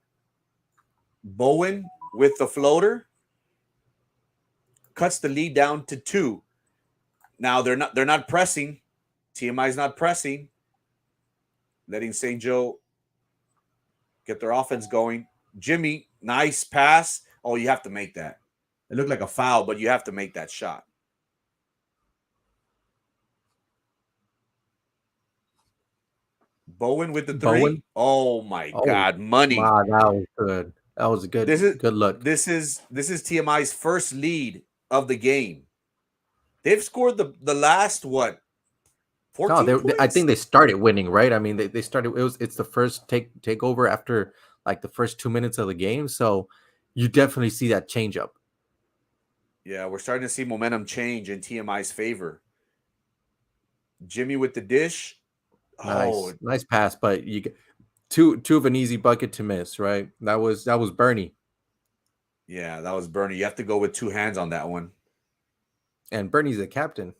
Bowen with the floater. cuts the lead down to 2. Now they're not pressing. TMI is not pressing. Letting St. Joe get their offense going. Jimmy, nice pass. Oh, you have to make that. It looked like a foul, but you have to make that shot. Bowen with the 3. Bowen? Oh my God, money! Wow, that was good. That was a good. Good look. This is TMI's first lead of the game. They've scored the last what? 14 points? I think they started winning, right? I mean, they started. It's the first takeover after like the first 2 minutes of the game, so you definitely see that change up. Yeah, we're starting to see momentum change in TMI's favor. Jimmy with the dish. Nice pass, but you get two of an easy bucket to miss, right? That was Bernie. Yeah, that was Bernie. You have to go with 2 hands on that one. And Bernie's the captain.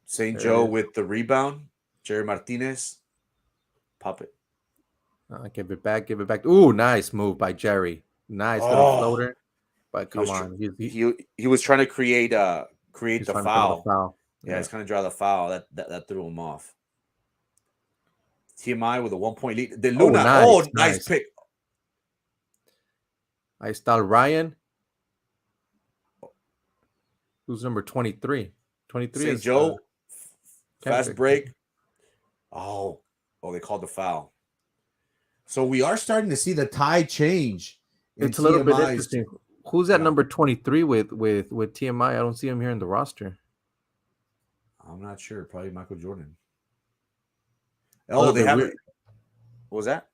St. Joe with the rebound. Jerry Martinez. Pop it. Give it back. Ooh, nice move by Jerry. Nice little floater. But come on. He was trying to create the foul. Yeah, he's trying to draw the foul. That threw him off. TMI with a 1-point lead. The Luna. Nice pick. I style Ryan. Who's number 23? 23 St. is Joe. Fast break. Oh, they called the foul. So we are starting to see the tide change. It's a little bit interesting. Who's at number 23 with TMI? I don't see him here in the roster. I'm not sure. Probably Michael Jordan. Oh, they have it. What was that?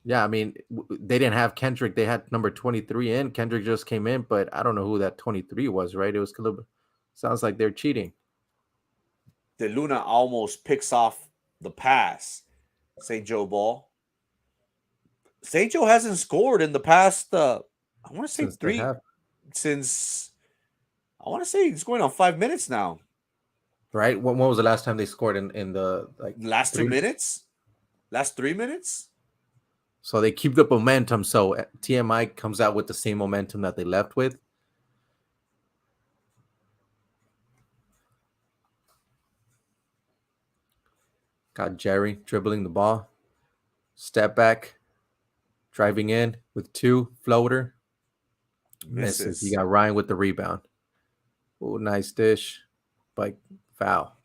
Yeah, I mean, they didn't have Kendrick. They had number 23 in. Kendrick just came in, but I don't know who that 23 was, right? It was a little bit, sounds like they're cheating. De Luna almost picks off the pass. St. Joe ball. St. Joe hasn't scored in the past, I want to say I want to say it's going on 5 minutes now. Right? When was the last time they scored in the last 2 minutes? Last 3 minutes? So they keep the momentum. So TMI comes out with the same momentum that they left with. Got Jerry dribbling the ball. Step back. Driving in with 2. Floater. Misses. You got Ryan with the rebound. Oh, nice dish. But foul.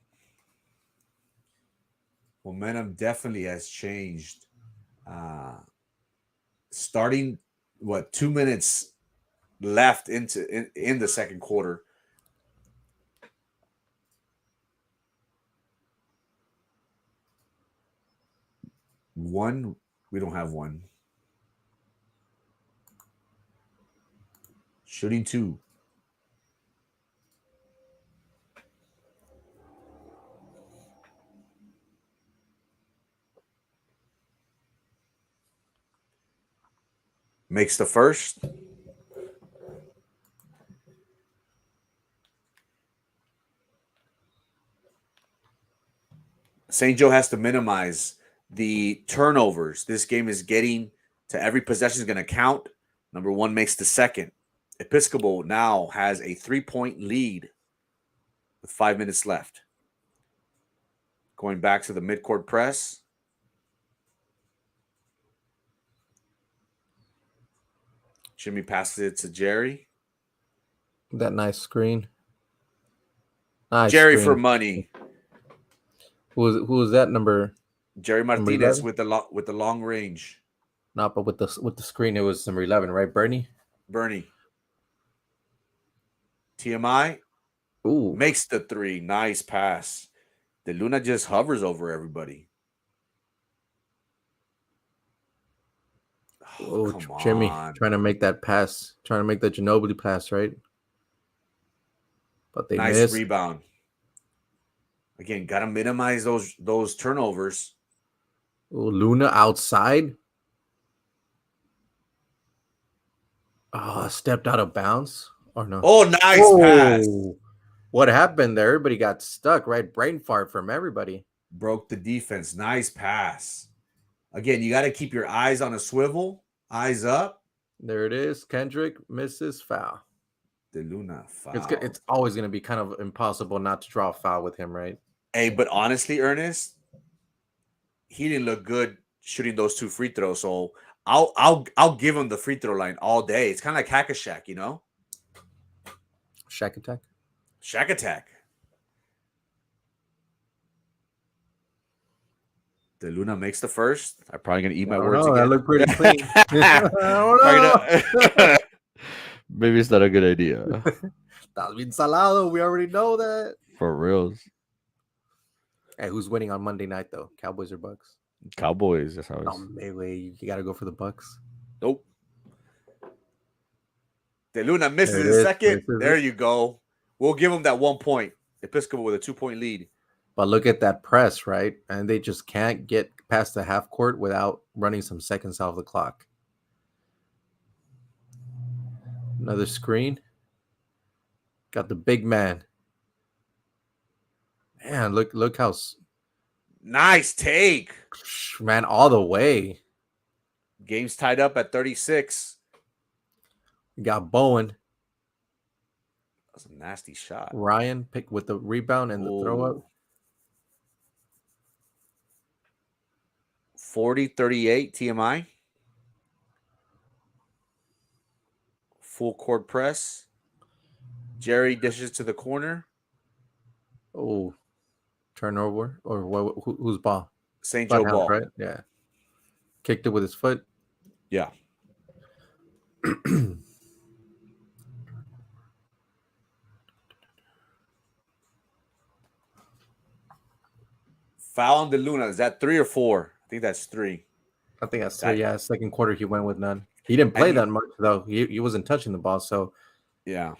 Momentum definitely has changed. Starting 2 minutes left in the second quarter. We don't have one. Shooting 2. Makes the first. St. Joe has to minimize the turnovers. This game is getting to every possession is going to count. Number 1 makes the second. Episcopal now has a 3-point lead with 5 minutes left. Going back to the midcourt press. Jimmy passes it to Jerry. That nice screen. Nice Jerry screen. for money. Who was that number? Jerry Martinez with the long range. No, but with the screen, it was number 11, right? Bernie. TMI. Ooh, makes the 3. Nice pass. De Luna just hovers over everybody. Oh, Jimmy trying to make that pass, trying to make the Ginobili pass, right? But they missed. Rebound. Again, got to minimize those turnovers. Oh, Luna outside. Oh, stepped out of bounds. Or no? Oh, nice pass. What happened there? Everybody got stuck, right? Brain fart from everybody. Broke the defense. Nice pass. Again, you got to keep your eyes on a swivel. Eyes up. There it is. Kendrick misses foul. De Luna foul. It's always going to be kind of impossible not to draw a foul with him, right? Hey, but honestly, Ernest, he didn't look good shooting those 2 free throws. So I'll give him the free throw line all day. It's kind of like Hack-a-Shaq, you know? Shack attack. Shack Attack. De Luna makes the first. I'm probably gonna eat my words again. That looked pretty clean. Maybe it's not a good idea. That's bien salado. We already know that. For reals. Hey, who's winning on Monday night though? Cowboys or Bucks? Cowboys. That's how it's. No, maybe you got to go for the Bucks. Nope. De Luna misses There it his is. second. Misses There it. you go. We'll give him that 1 point. Episcopal with a 2-point lead. But look at that press, right? And they just can't get past the half court without running some seconds off the clock. Another screen. Got the big man. Man, look how Nice take. man all the way. Game's tied up at 36. You got Bowen. That's a nasty shot. Ryan picked with the rebound and the throw up. 40-38 TMI. Full court press. Jerry dishes to the corner. Oh, turnover or whose ball? St. Joe Bloodhounds, ball. right? Yeah. Kicked it with his foot. Yeah. Foul on De Luna. Is that 3 or 4? I think that's 3. I think that's 3. Yeah, second quarter he went with none. He didn't play that much though. He wasn't touching the ball. So yeah.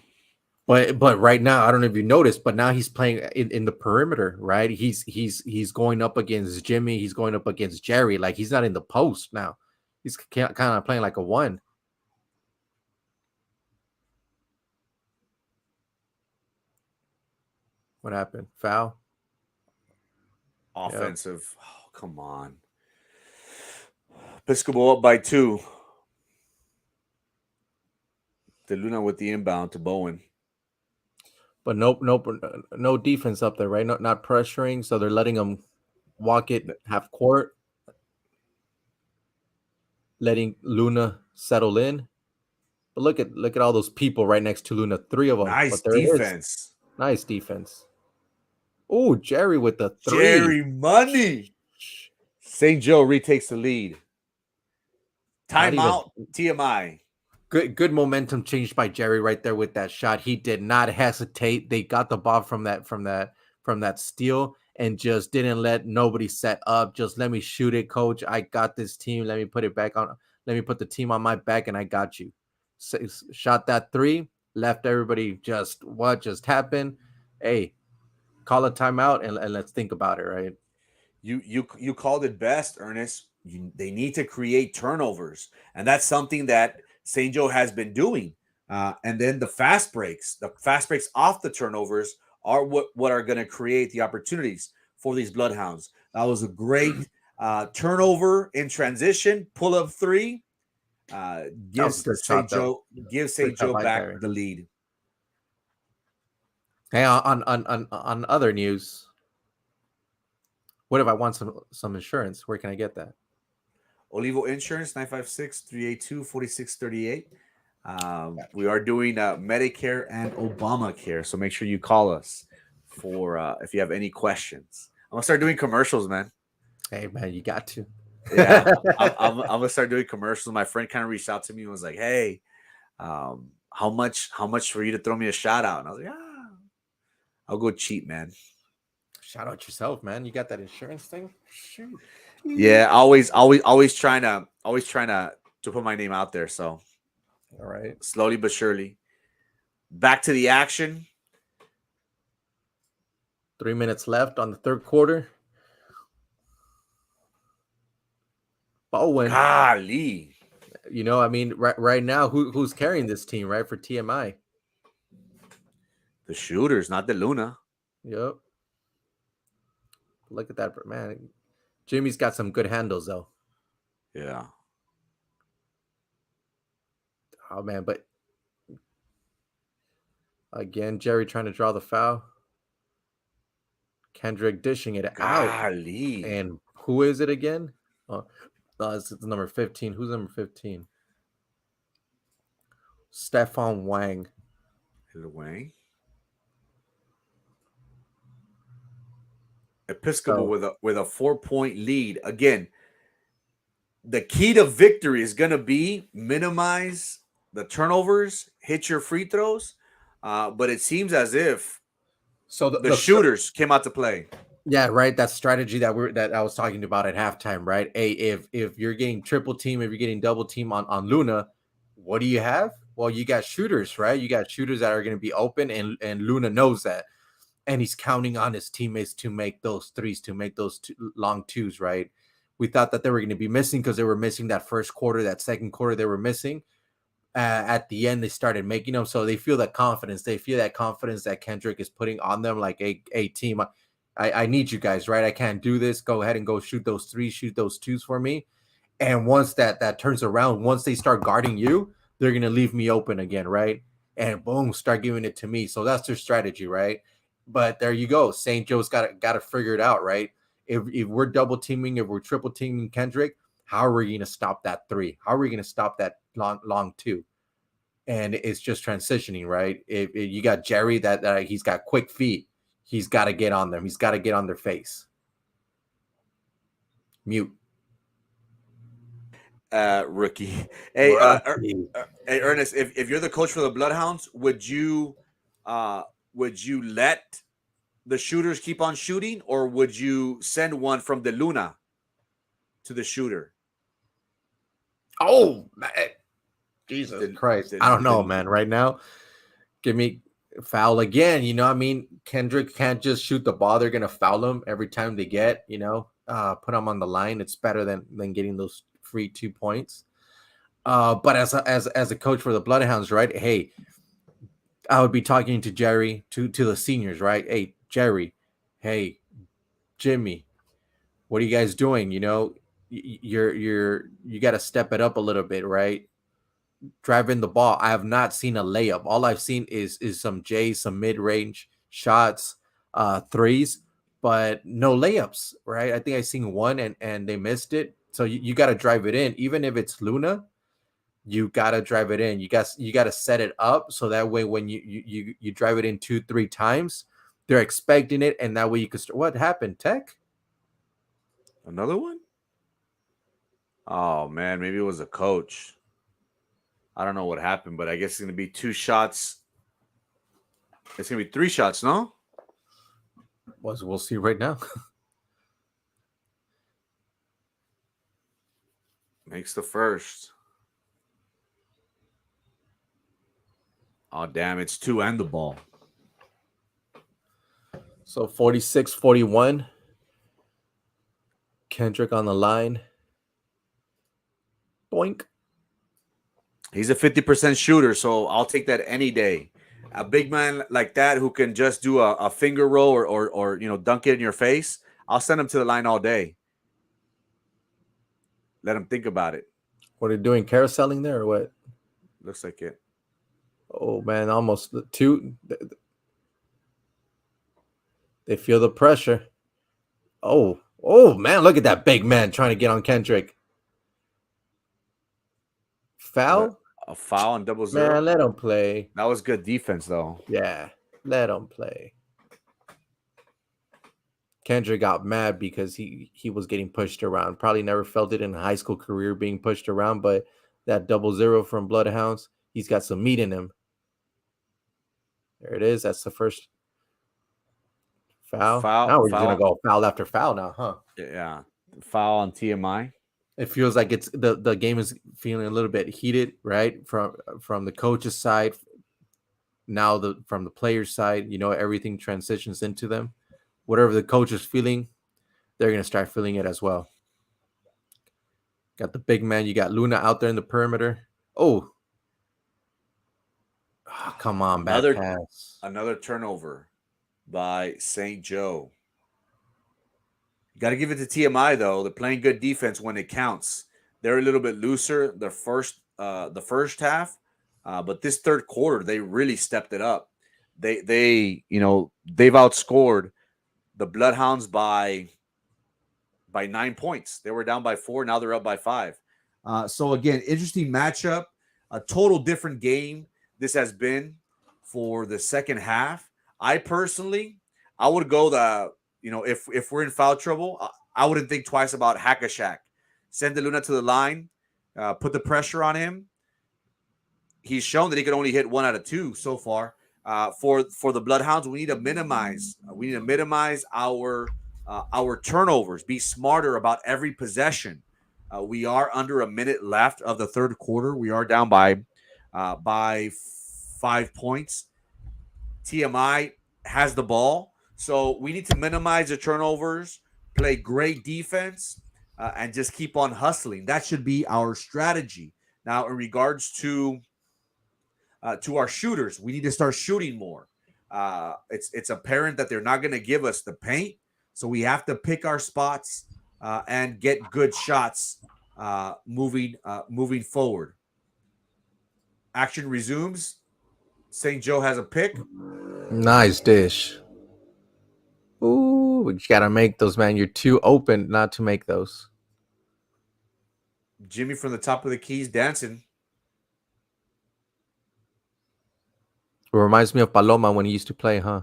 But right now, I don't know if you noticed, but now he's playing in the perimeter, right? He's going up against Jimmy. He's going up against Jerry. Like he's not in the post now. He's kind of playing like a 1. What happened? Foul? Offensive. Yep. Oh, come on. Episcopal up by 2. De Luna with the inbound to Bowen. But no defense up there, right? Not pressuring, so they're letting them walk it half court, letting Luna settle in. But look at all those people right next to Luna. 3 of them. Nice defense. Nice defense. Oh, Jerry with the 3. Jerry money. St. Joe retakes the lead. Timeout. TMI. Good momentum changed by Jerry right there with that shot. He did not hesitate. They got the ball from that steal and just didn't let nobody set up. Just let me shoot it, coach. I got this team. Let me put it back on. Let me put the team on my back, and I got you. Shot that 3, left everybody just what just happened. Hey, call a timeout and let's think about it, right? You called it best, Ernest. They need to create turnovers, and that's something that St. Joe has been doing. And then the fast breaks off the turnovers are what are going to create the opportunities for these Bloodhounds. That was a great turnover in transition, pull up 3. Gives St. Joe back the lead. Hey, on other news, what if I want some insurance? Where can I get that? Olivo Insurance, 956-382-4638. We are doing Medicare and Obamacare, so make sure you call us for if you have any questions. I'm gonna start doing commercials, man. Hey, man, you got to. Yeah, I'm gonna start doing commercials. My friend kind of reached out to me and was like, "Hey, how much for you to throw me a shout out?" And I was like, I'll go cheap, man. Shout out yourself, man. You got that insurance thing? Shoot. Yeah, always trying to put my name out there. So, all right, slowly but surely. Back to the action. 3 minutes left on the third quarter. Bowen, golly, you know, I mean, right now, who's carrying this team, right, for TMI? The shooters, not De Luna. Yep. Look at that, man. Jimmy's got some good handles, though. Yeah. Oh, man, but Again, Jerry trying to draw the foul. Kendrick dishing it out. Golly. And who is it again? It's number 15. Who's number 15? Stefan Wang. Wang. Episcopal with a 4-point lead. Again, the key to victory is going to be minimize the turnovers, hit your free throws. But it seems as if the shooters came out to play. Yeah, right. That strategy that I was talking about at halftime, right? Hey, if you're getting triple team, if you're getting double team on Luna, what do you have? Well, you got shooters, right? You got shooters that are going to be open, and Luna knows that, and he's counting on his teammates to make those threes, to make those long twos, right? We thought that they were going to be missing because they were missing that first quarter, that second quarter they were missing. At the end, they started making them, so they feel that confidence. They feel that confidence that Kendrick is putting on them, like a team. I need you guys, right? I can't do this. Go ahead and go shoot those threes, shoot those twos for me. And once that turns around, once they start guarding you, they're going to leave me open again, right? And boom, start giving it to me. So that's their strategy, right? But there you go. St. Joe's got to figure it out, right? If we're double teaming, if we're triple teaming Kendrick, how are we going to stop that three? How are we going to stop that long two? And it's just transitioning, right? If you got Jerry that he's got quick feet. He's got to get on them. He's got to get on their face. Mute. Rookie. Hey, hey, Ernest, if you're the coach for the Bloodhounds, would you let the shooters keep on shooting, or would you send one from the Luna to the shooter? Oh, man. Jesus Christ. I don't know, man. Right now, give me foul again. You know, I mean, Kendrick can't just shoot the ball. They're going to foul him every time they get, put him on the line. It's better than getting those free 2 points. But as a coach for the Bloodhounds, right? Hey, I would be talking to Jerry, to the seniors, right? Hey, Jerry, hey, Jimmy, what are you guys doing? You got to step it up a little bit, right? Driving the ball. I have not seen a layup. All I've seen is some J's, some mid-range shots, threes, but no layups, right? I think I've seen one and they missed it. So you got to drive it in. Even if it's Luna, you got to drive it in. You got to set it up so that way when you drive it in 2-3 times, they're expecting it, and that way you can start. What happened, Tech? Another one? Oh man, maybe it was a coach. I don't know what happened, but I guess it's going to be 2 shots. It's going to be 3 shots, no? We'll see right now. Makes the first. Oh, damn. It's 2 and the ball. So 46-41. Kendrick on the line. Boink. He's a 50% shooter, so I'll take that any day. A big man like that who can just do a finger roll or dunk it in your face, I'll send him to the line all day. Let him think about it. What are you doing? Carouseling there or what? Looks like it. Oh, man, almost 2. They feel the pressure. Oh, man, look at that big man trying to get on Kendrick. Foul? A foul and 0-0. Man, let him play. That was good defense, though. Yeah, let him play. Kendrick got mad because he was getting pushed around. Probably never felt it in a high school career being pushed around, but that 0-0 from Bloodhounds, he's got some meat in him. There it is. That's the first foul. Now we're going to go foul after foul now, huh? Yeah. Foul on TMI. It feels like it's the game is feeling a little bit heated, right? From the coach's side. Now from the player's side, everything transitions into them. Whatever the coach is feeling, they're going to start feeling it as well. Got the big man. You got Luna out there in the perimeter. Oh, come on, bad pass. Another turnover by St. Joe. You got to give it to TMI, though. They're playing good defense when it counts. They're a little bit looser the first half, but this third quarter, they really stepped it up. they've outscored the Bloodhounds by 9 points. They were down by 4. Now they're up by 5. So again, interesting matchup. A total different game this has been for the second half. I would go if we're in foul trouble, I wouldn't think twice about Hack-a-Shack. Send DeLuna to the line, put the pressure on him. He's shown that he can only hit 1 out of 2 so far. For the Bloodhounds, we need to minimize our turnovers. Be smarter about every possession. We are under a minute left of the third quarter. We are down by 5 points. TMI has the ball, so we need to minimize the turnovers, play great defense, and just keep on hustling. That should be our strategy. Now, in regards to our shooters, we need to start shooting more. It's apparent that they're not going to give us the paint, so we have to pick our spots and get good shots moving forward. Action resumes. St. Joe has a pick. Nice dish. Ooh, you gotta make those, man. You're too open not to make those. Jimmy from the top of the keys dancing. It reminds me of Paloma when he used to play, huh?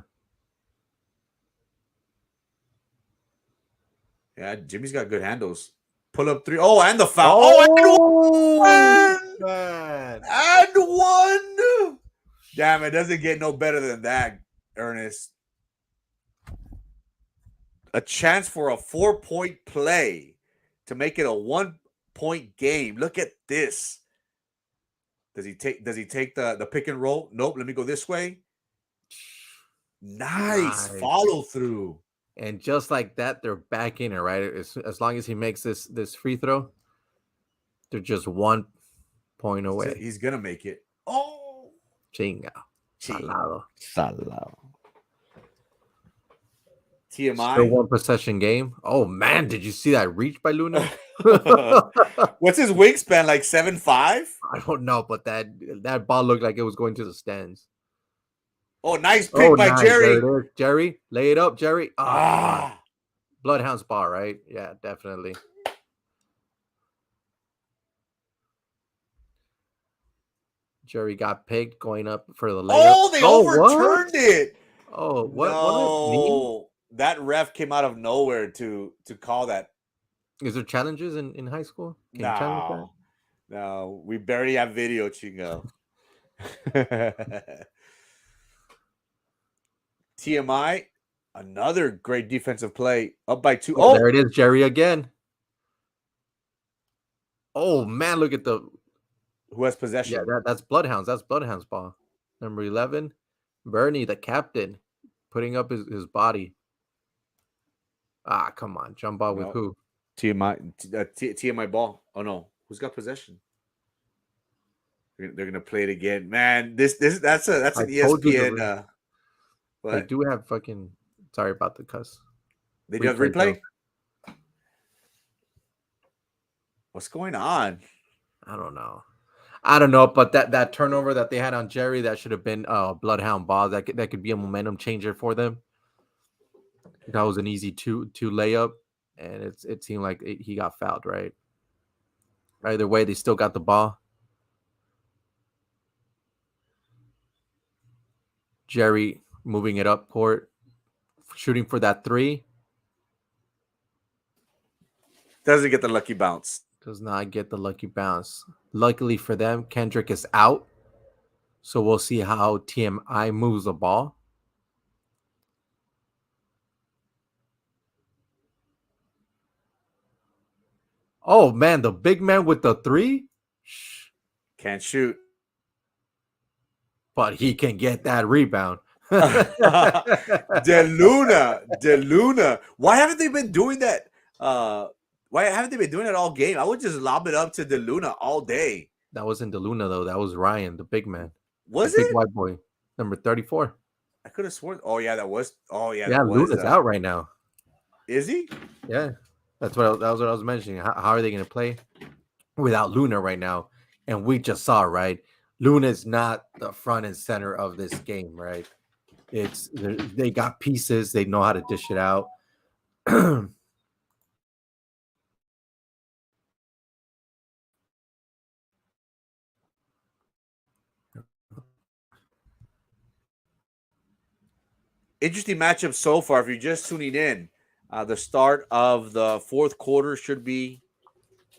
Yeah, Jimmy's got good handles. Pull up 3. Oh, and the foul. Oh, and one. Man. And one. Damn, it doesn't get no better than that, Ernest. A chance for a 4-point play to make it a 1-point game. Look at this. Does he take the pick and roll? Nope. Let me go this way. Nice follow through. And just like that, they're back in it, right? As long as he makes this free throw, they're just 1 point away. He's gonna make it. Oh, Chinga. Salado. TMI. Still 1 possession game. Oh man, did you see that reach by Luna? What's his wingspan? Like 7'5"? I don't know, but that ball looked like it was going to the stands. Oh, nice pick by nice. Jerry. There it is. Jerry, lay it up, Jerry. Bloodhounds ball, right? Yeah, definitely. Jerry got picked going up for the layup. Oh, they overturned it. Oh, what? No, that ref came out of nowhere to call that. Is there challenges in high school? Can you challenge that? No, we barely have video, Chingo. TMI, another great defensive play, up by 2. Oh, there it is, Jerry again. Oh man, look at who has possession. Yeah, that's Bloodhounds. That's Bloodhounds ball. Number 11, Bernie, the captain, putting up his body. Come on, jump ball with who? TMI ball. Oh no, who's got possession? They're gonna play it again, man. That's an ESPN. They do have fucking. Sorry about the cuss. They do have replay. What's going on? I don't know, but that turnover that they had on Jerry, that should have been Bloodhound ball. That could be a momentum changer for them. That was an easy two layup, and it seemed like he got fouled, right? Either way, they still got the ball. Jerry moving it up court, shooting for that 3. Doesn't get the lucky bounce. Does not get the lucky bounce. Luckily for them, Kendrick is out. So we'll see how TMI moves the ball. Oh, man, the big man with the 3? Can't shoot. But he can get that rebound. DeLuna. Why haven't they been doing that? Why haven't they been doing it all game? I would just lob it up to DeLuna all day. That wasn't DeLuna, though. That was Ryan, the big man. Was it? Big white boy, number 34. I could have sworn. Oh, yeah, that was. Oh, yeah. Yeah, Luna's out right now. Is he? Yeah. That was what I was mentioning. How are they going to play without Luna right now? And we just saw, right? Luna's not the front and center of this game, right? They got pieces. They know how to dish it out. Interesting matchup so far. If you're just tuning in, the start of the fourth quarter should be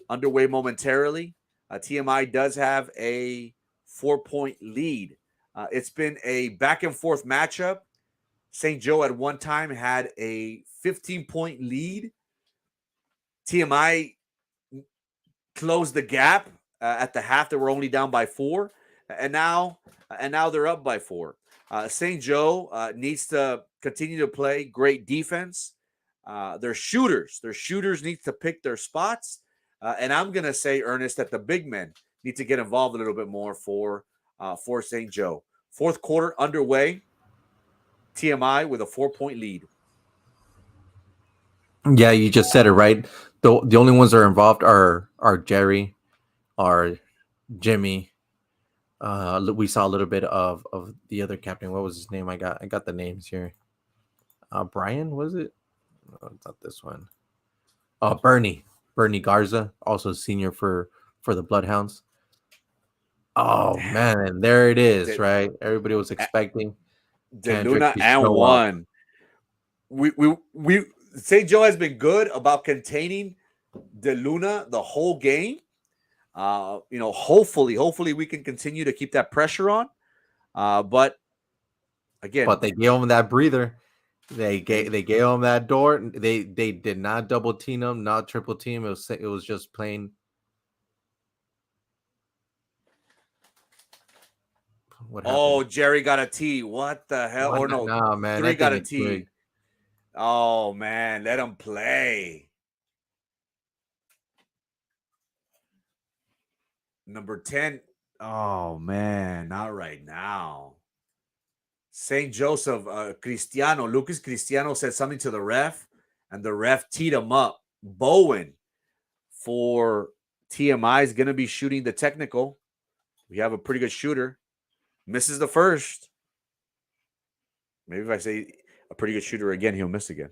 underway momentarily. TMI does have a 4-point lead. It's been a back and forth matchup. St. Joe at one time had a 15-point lead. TMI closed the gap at the half. They were only down by 4, and now they're up by 4. St. Joe needs to continue to play great defense. Their shooters need to pick their spots. And I'm going to say, Ernest, that the big men need to get involved a little bit more for St. Joe. Fourth quarter underway. TMI with a 4-point lead. Yeah, you just said it right. The only ones that are involved are Jerry, are Jimmy. We saw a little bit of the other captain. What was his name? I got the names here. Brian, was it? No, it's not this one. Bernie Garza, also senior for the Bloodhounds. Oh man, there it is, right? Everybody was expecting De Luna and one. We St. Joe has been good about containing De Luna the whole game. Hopefully we can continue to keep that pressure on. But again, they gave him that breather. They gave him that door. They did not double team him, not triple team. It was just plain. What happened? Jerry got a T. What the hell? Or no, nah, man. 3 got a T. Good. Oh man, let him play. Number 10. Oh man, not right now. St. Joseph, Lucas Cristiano said something to the ref, and the ref teed him up. Bowen for TMI is going to be shooting the technical. We have a pretty good shooter. Misses the first. Maybe if I say a pretty good shooter again, he'll miss again.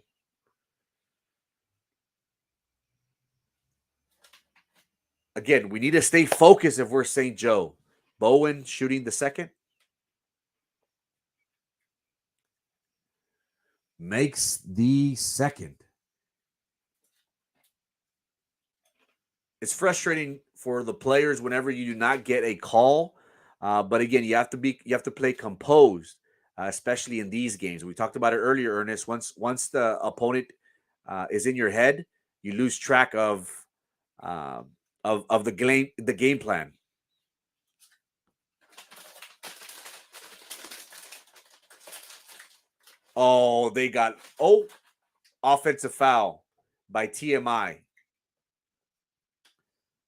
Again, we need to stay focused if we're St. Joe. Bowen shooting the second. Makes the second. It's frustrating for the players whenever you do not get a call. But again, you have to play composed, especially in these games. We talked about it earlier, Ernest. Once the opponent is in your head, you lose track of the game plan. Oh, they got offensive foul by TMI.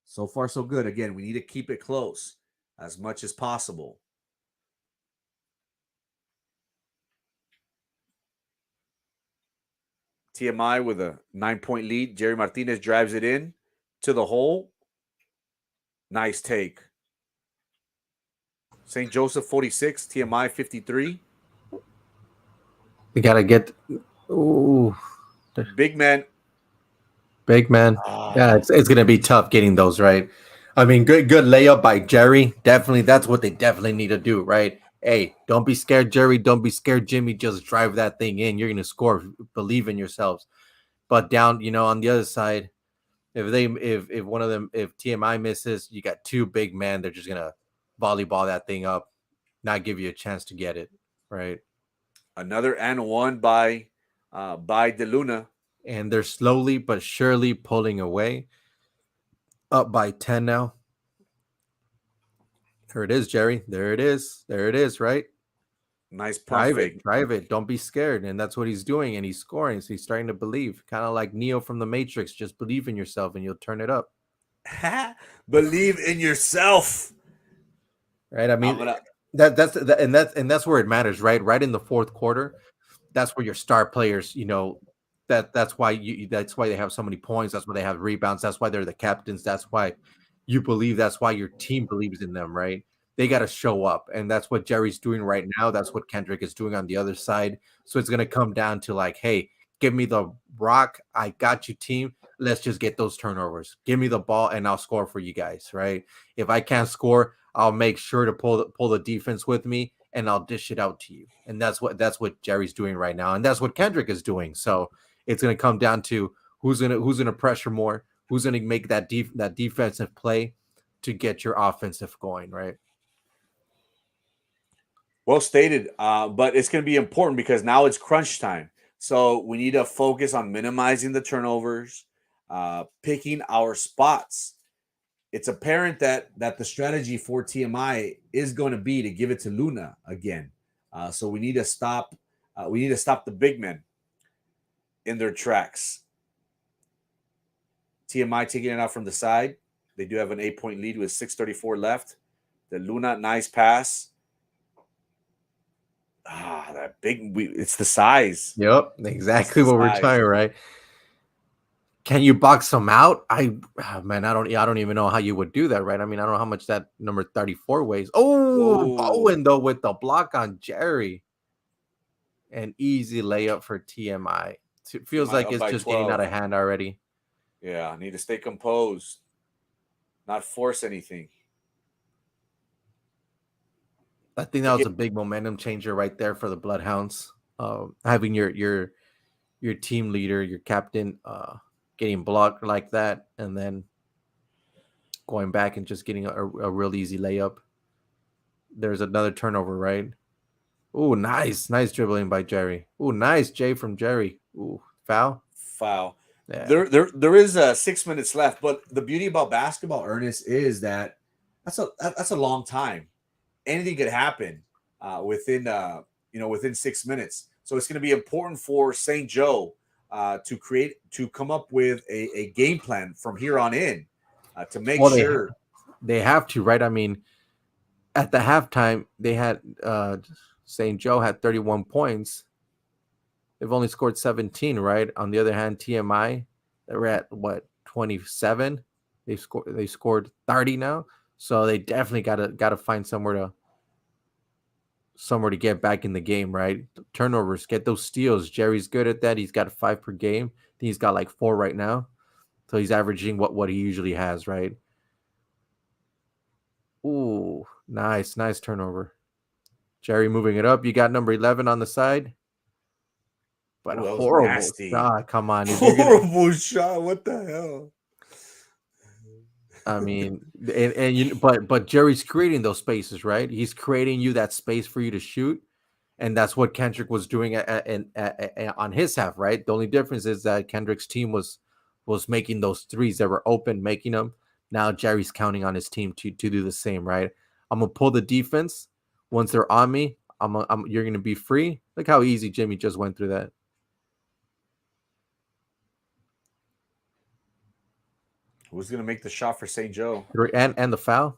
So far, so good. Again, we need to keep it close as much as possible. TMI with a 9-point lead. Jerry Martinez drives it in to the hole. Nice take. St. Joseph 46, TMI 53. We gotta get. Ooh, big man. Yeah, it's gonna be tough getting those right. I mean, good layup by Jerry. Definitely, that's what they definitely need to do, right? Hey, don't be scared, Jerry. Don't be scared, Jimmy. Just drive that thing in. You're gonna score. Believe in yourselves. But down, on the other side, if one of them, if TMI misses, you got 2 big men. They're just gonna volleyball that thing up, not give you a chance to get it, right? Another and one by De Luna. And they're slowly but surely pulling away. Up by 10 now. There it is, Jerry. There it is, right? Nice pump fake. Drive it. Don't be scared. And that's what he's doing. And he's scoring. So he's starting to believe. Kind of like Neo from the Matrix. Just believe in yourself and you'll turn it up. Believe in yourself. Right? I mean, that's where it matters, right? Right in the fourth quarter. That's where your star players, that's why they have so many points. That's why they have rebounds. That's why they're the captains. That's why you believe. That's why your team believes in them, right? they got to show up. And that's what Jerry's doing right now. That's what Kendrick is doing on the other side. So it's going to come down to like, hey, give me the rock. I got you, team. Let's just get those turnovers. Give me the ball and I'll score for you guys, right? If I can't score, I'll make sure to pull the defense with me and I'll dish it out to you. And that's what Jerry's doing right now. And that's what Kendrick is doing. So it's going to come down to who's going to pressure more, who's going to make that defensive play to get your offensive going, right? Well stated. But it's going to be important because now it's crunch time. So we need to focus on minimizing the turnovers, picking our spots. It's apparent that the strategy for TMI is going to be to give it to Luna again. So we need to stop. We need to stop the big men in their tracks. TMI taking it out from the side. They do have an 8-point lead with 6:34 left. The Luna, nice pass. That big. It's the size. Yep, exactly what we're trying, right? Can you box them out? I don't even know how you would do that, right? I mean, I don't know how much that number 34 weighs. Oh, Bowen though with the block on Jerry. An easy layup for TMI. It feels like it's just 12. Getting out of hand already. Yeah, I need to stay composed, not force anything. I think that was a big momentum changer right there for the Bloodhounds. Having your team leader, your captain, getting blocked like that, and then going back and just getting a real easy layup. There's another turnover, right? Ooh, nice dribbling by Jerry. Ooh, nice Jay from Jerry. Ooh, foul. Yeah. There is 6 minutes left, but the beauty about basketball, Ernest, is that that's a long time. Anything could happen within 6 minutes. So it's going to be important for St. Joe to come up with a game plan from here on in to make sure they have to, right? I mean, at the halftime, they had St. Joe had 31 points. They've only scored 17, right? On the other hand, TMI, they're at 27. They scored 30 now. So they definitely gotta find somewhere to get back in the game, right? Turnovers, get those steals. Jerry's good at that. He's got a 5 per game. I think he's got like 4 right now. So he's averaging what he usually has, right? Ooh, nice turnover. Jerry moving it up. You got number 11 on the side. But a horrible shot. Come on. Horrible shot. What the hell? I mean, but Jerry's creating those spaces, right? He's creating you that space for you to shoot, and that's what Kendrick was doing on his half, right? The only difference is that Kendrick's team was making those threes that were open, making them. Now Jerry's counting on his team to do the same, right? I'm gonna pull the defense once they're on me. You're gonna be free. Look how easy Jimmy just went through that. Who's going to make the shot for St. Joe? And the foul?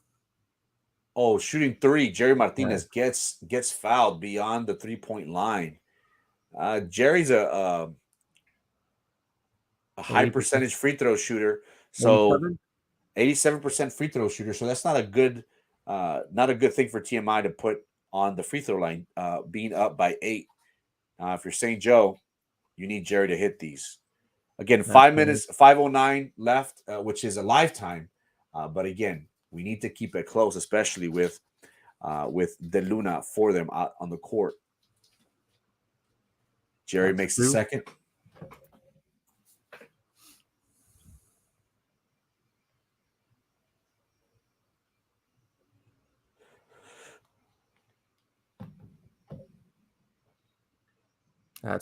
Oh, shooting 3. Jerry Martinez gets fouled beyond the 3-point line. Jerry's a high percentage free throw shooter. So 87% free throw shooter. So that's not a good thing for TMI to put on the free throw line, being up by 8. If you're St. Joe, you need Jerry to hit these. Again, 5 minutes, 5:09 left, which is a lifetime. But again, we need to keep it close, especially with De Luna for them out on the court. Jerry makes the second.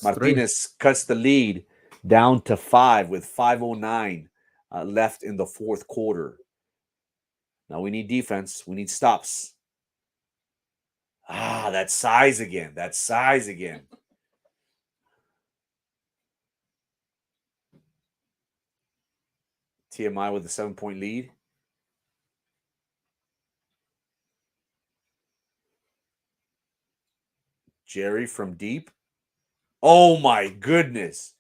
Martinez cuts the lead down to 5 with 5:09 left in the fourth quarter. Now we need defense. We need stops. That size again. TMI with a 7-point lead. Jerry from deep. Oh my goodness.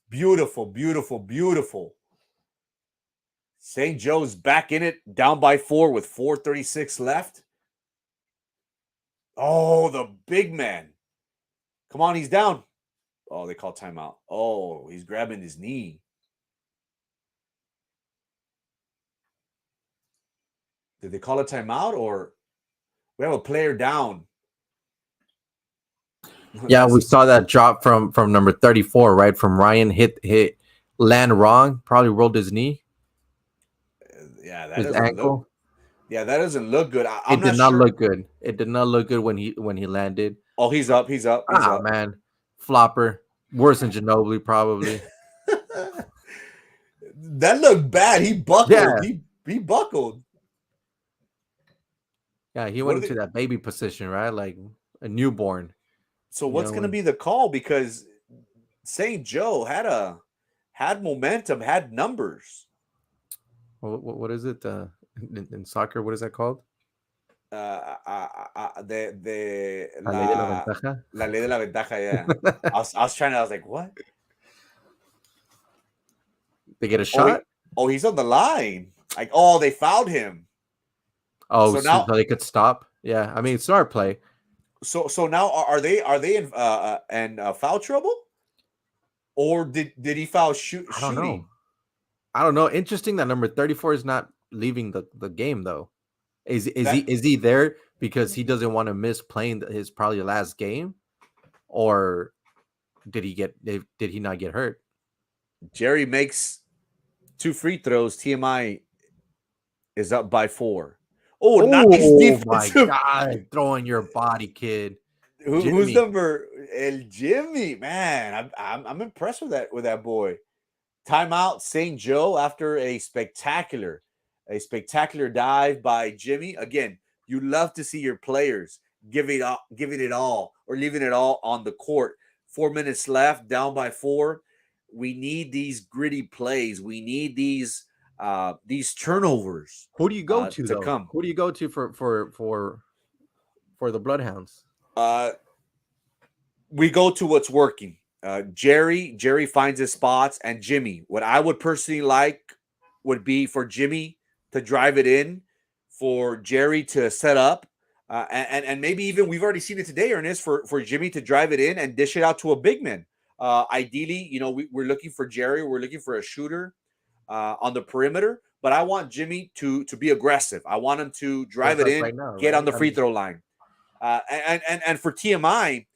Beautiful, beautiful, beautiful. St. Joe's back in it, down by 4 with 4:36 left. Oh, the big man. Come on, he's down. Oh, they call timeout. Oh, he's grabbing his knee. Did they call a timeout or we have a player down? Yeah, we saw that drop from number 34, right? From Ryan, hit land wrong, probably rolled his knee, Yeah, that his doesn't ankle. look. Yeah, that doesn't look good. It I'm did not not sure. look good. It did not look good when he landed. Oh, he's up. He's up. He's up. Man, flopper, worse than Ginobili probably. That looked bad. He buckled. Yeah. He buckled. Yeah, he What went are into that baby position, right? Like a newborn. So You what's know, going to when- be the call? Because St. Joe had momentum, had numbers. What is it in soccer? What is that called? La ley de la ventaja. La ley de la ventaja. Yeah. I was trying to. I was like, what? They get a shot. He's on the line. Like, oh, they fouled him. Oh, So so now- they could stop. Yeah, I mean, smart play. So now are they in foul trouble? Or did he foul shooting? I don't know. Interesting that number 34 is not leaving the game though. Is he there because he doesn't want to miss playing his probably last game, or did he not get hurt? Jerry makes 2 free throws. TMI is up by 4. Oh, nice defensive. My God, throwing your body, kid. Who's number El Jimmy? Man, I'm impressed with that boy. Timeout, St. Joe after a spectacular dive by Jimmy. Again, you love to see your players giving it all or leaving it all on the court. 4 minutes left, down by 4. We need these gritty plays. We need these turnovers. Who do you go to though? come? Who do you go to for the Bloodhounds? We go to what's working. Jerry finds his spots, and Jimmy. What I would personally like would be for Jimmy to drive it in, for Jerry to set up, and maybe even we've already seen it today, Ernest, for Jimmy to drive it in and dish it out to a big man. Ideally, we're looking for Jerry. We're looking for a shooter on the perimeter, but I want Jimmy to be aggressive. I want him to drive it in, right now, get right? on the free throw line. And for TMI,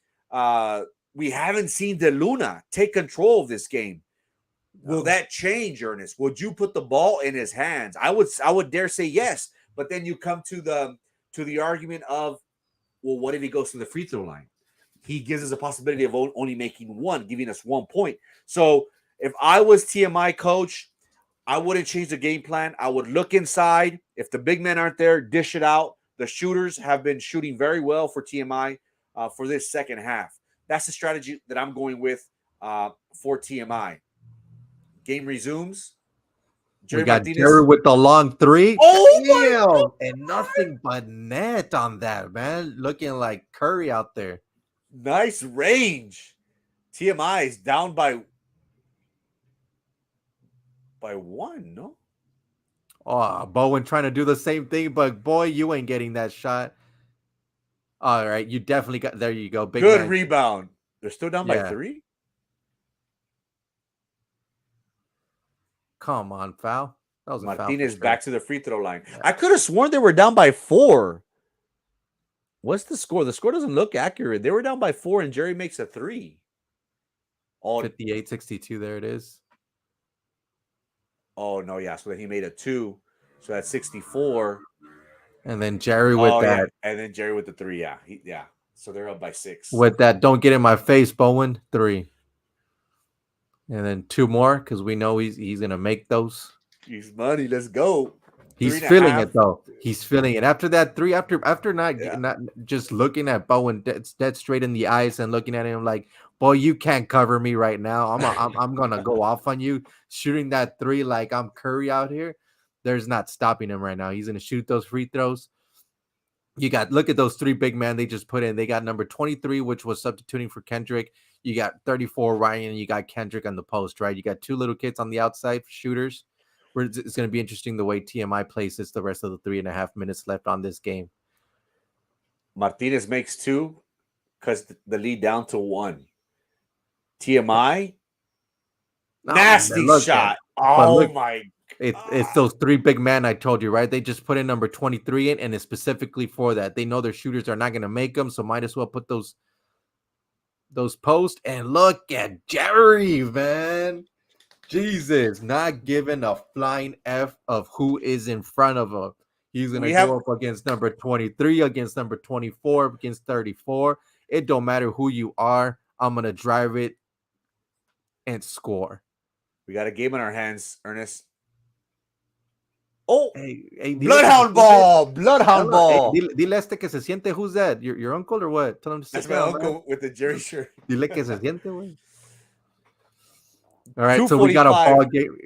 we haven't seen De Luna take control of this game. Will that change, Ernest? Would you put the ball in his hands? I would dare say yes, but then you come to the argument of, well, what if he goes to the free throw line? He gives us a possibility of only making 1, giving us 1 point. So if I was TMI coach, I wouldn't change the game plan. I would look inside. If the big men aren't there, dish it out. The shooters have been shooting very well for TMI for this second half. That's the strategy that I'm going with for TMI. Game resumes. We got Jerry with the long 3. Oh, and nothing but net on that, man. Looking like Curry out there. Nice range. TMI is down by 1, no? Oh, Bowen trying to do the same thing, but boy, you ain't getting that shot. All right, you definitely got. There you go. Big Good man. rebound. They're still down by 3. Come on, foul. That was a foul. Martinez back to the free throw line. Yeah. I could have sworn they were down by 4. What's the score? The score doesn't look accurate. They were down by 4, and Jerry makes a 3. 58-62. There it is. Oh, no, yeah. So then he made a 2. So that's 64. And then Jerry with that. Yeah. And then Jerry with the 3. Yeah. Yeah. So they're up by 6. With that, don't get in my face, Bowen. 3. And then 2 more because we know he's going to make those. He's money. Let's go. He's feeling it, though. He's feeling it. After that 3, after not just looking at Bowen dead straight in the eyes and looking at him like, boy, you can't cover me right now. I'm gonna go off on you. Shooting that 3 like I'm Curry out here. There's not stopping him right now. He's gonna shoot those free throws. Look at those 3 big men they just put in. They got number 23, which was substituting for Kendrick. You got 34 Ryan, and you got Kendrick on the post, right? You got 2 little kids on the outside shooters. It's going to be interesting the way TMI plays this the rest of the 3.5 minutes left on this game. Martinez makes 2, cuts the lead down to 1. TMI, nasty man, look shot. but Oh look, my it's God. those 3 big men I told you, right? They just put in number 23 in, and it's specifically for that. They know their shooters are not going to make them, so might as well put those posts. And look at Jerry, man. Jesus, not giving a flying F of who is in front of him. He's going to go up against number 23, against number 24, against 34. It don't matter who you are. I'm going to drive it and score. We got a game in our hands, Ernest. Oh, hey, Bloodhound ball. Bloodhound ball. Dile este que se siente. Who's that? Your uncle or what? Tell him to sit That's down, my uncle man. with the Jerry shirt. Dile que se siente, güey. All right, so 2:45. we got a ball game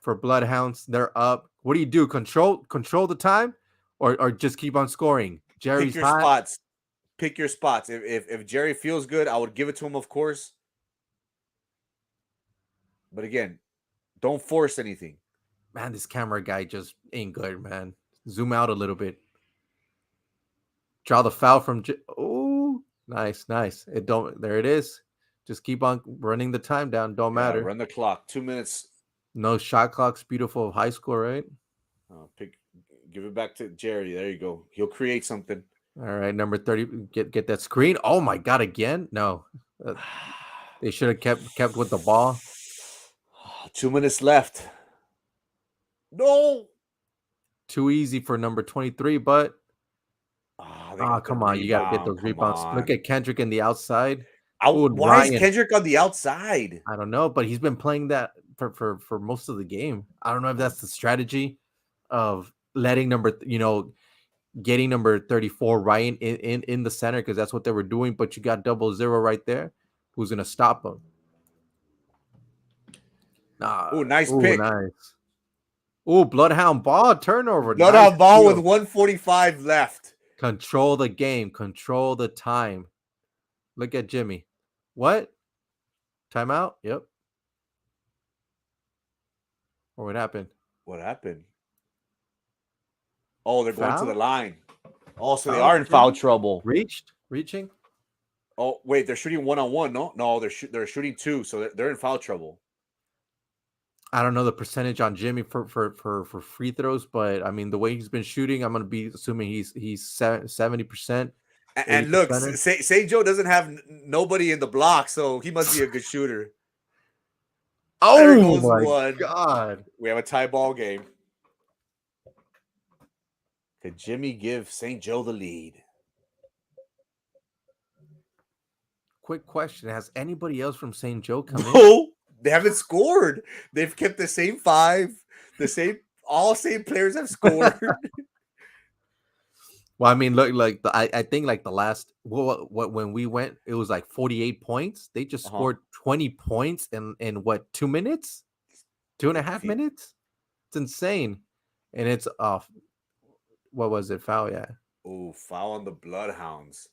for Bloodhounds. They're up. What do you do? Control the time, or just keep on scoring? Jerry's Pick your hot. spots. Pick your spots. If Jerry feels good, I would give it to him, of course. But again, don't force anything. Man, this camera guy just ain't good, man. Zoom out a little bit. Draw the foul from. Oh, nice. There it is. Just keep on running the time down. Don't matter. Run the clock. 2 minutes. No shot clocks. Beautiful high school, right? Give it back to Jerry. There you go. He'll create something. All right, number 30. Get that screen. Oh my God! Again? No. They should have kept with the ball. 2 minutes left. No. Too easy for number 23, but come on. You got to get those rebounds. Look at Kendrick in the outside. Why is Kendrick on the outside? I don't know, but he's been playing that for most of the game. I don't know if that's the strategy of letting getting number 34 right in the center, because that's what they were doing, but you got 0-0 right there. Who's going to stop him? Nice pick. Nice. Bloodhound ball turnover. Bloodhound ball with 1:45 left. Control the game. Control the time. Look at Jimmy. What? Timeout? Yep. Or what happened? What happened? Oh, they're going to the line. Oh, so they Foul? are in foul trouble. Reaching? Oh, wait, they're shooting 1-on-1. No, they're shooting 2, so they're in foul trouble. I don't know the percentage on Jimmy for free throws, but I mean the way he's been shooting, I'm gonna be assuming he's 70%. And look, St. Joe doesn't have nobody in the block, so he must be a good shooter. Oh my God! We have a tie ball game. Could Jimmy give St. Joe the lead? Quick question: has anybody else from St. Joe come in? No. They haven't scored. They've kept the same 5. All same players have scored. Well, I mean, look, I think like the last when we went, it was like 48 points. They just scored 20 points in what, 2 minutes, 2.5 minutes. It's insane, and it's off. What was it? Foul? Yeah. Oh, foul on the Bloodhounds.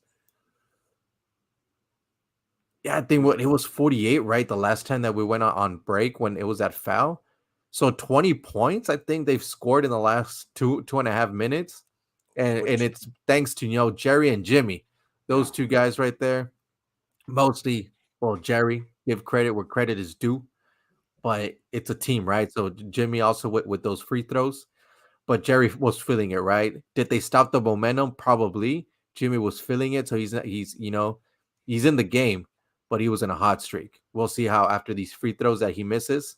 Yeah, I think it was 48, right? The last time that we went on break when it was at foul. So 20 points, I think they've scored in the last 2.5 minutes. And it's thanks to, Jerry and Jimmy. Those two guys right there. Mostly, Jerry, give credit where credit is due. But it's a team, right? So Jimmy also with those free throws. But Jerry was feeling it, right? Did they stop the momentum? Probably. Jimmy was feeling it. So he's in the game. But he was in a hot streak. We'll see how after these free throws that he misses.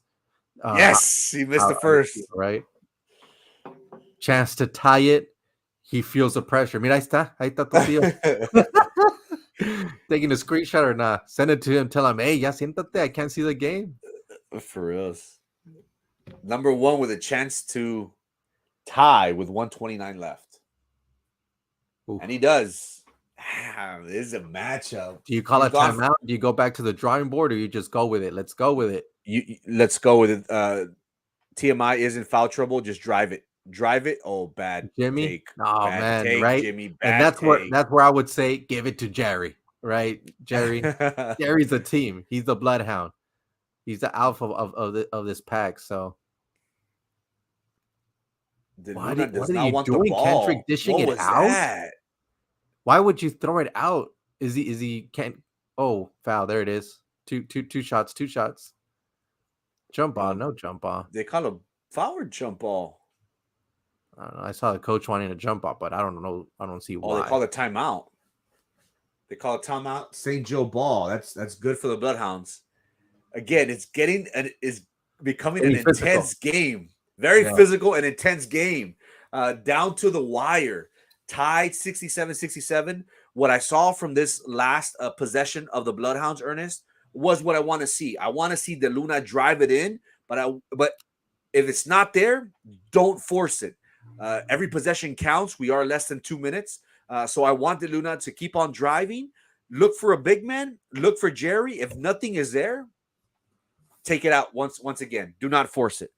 Yes, he missed the first. Right. Chance to tie it. He feels the pressure. Mira, ahí está tu tío. Taking a screenshot or not. Send it to him. Tell him, hey, ya siéntate. I can't see the game. For real. Number 1 with a chance to tie with 1:29 left. Ooh. And he does. This is a matchup. Do you call it timeout? Do you go back to the drawing board, or you just go with it? Let's go with it. Let's go with it. TMI is in foul trouble. Just drive it. Oh, bad Jimmy. Take. Oh bad man, take, right? Jimmy, and that's where I would say give it to Jerry, right? Jerry's a team. He's the bloodhound. He's the alpha of this pack. So what are you doing? Kendrick dishing it out? That? Why would you throw it out? Is he can't? Oh, foul! There it is. Two shots. Jump ball, no jump ball. They call a foul or jump ball. I don't know. I saw the coach wanting a jump ball, but I don't know. I don't see why. Oh, they call it timeout. They call it timeout. St. Joe ball. That's good for the Bloodhounds. Again, it's becoming an intense game. Very physical and intense game. Down to the wire. Tied 67-67. What I saw from this last possession of the Bloodhounds, Ernest, was what I want to see. I want to see De Luna drive it in, but if it's not there, don't force it. Every possession counts. We are less than 2 minutes. So I want De Luna to keep on driving. Look for a big man. Look for Jerry. If nothing is there, take it out once again. Do not force it.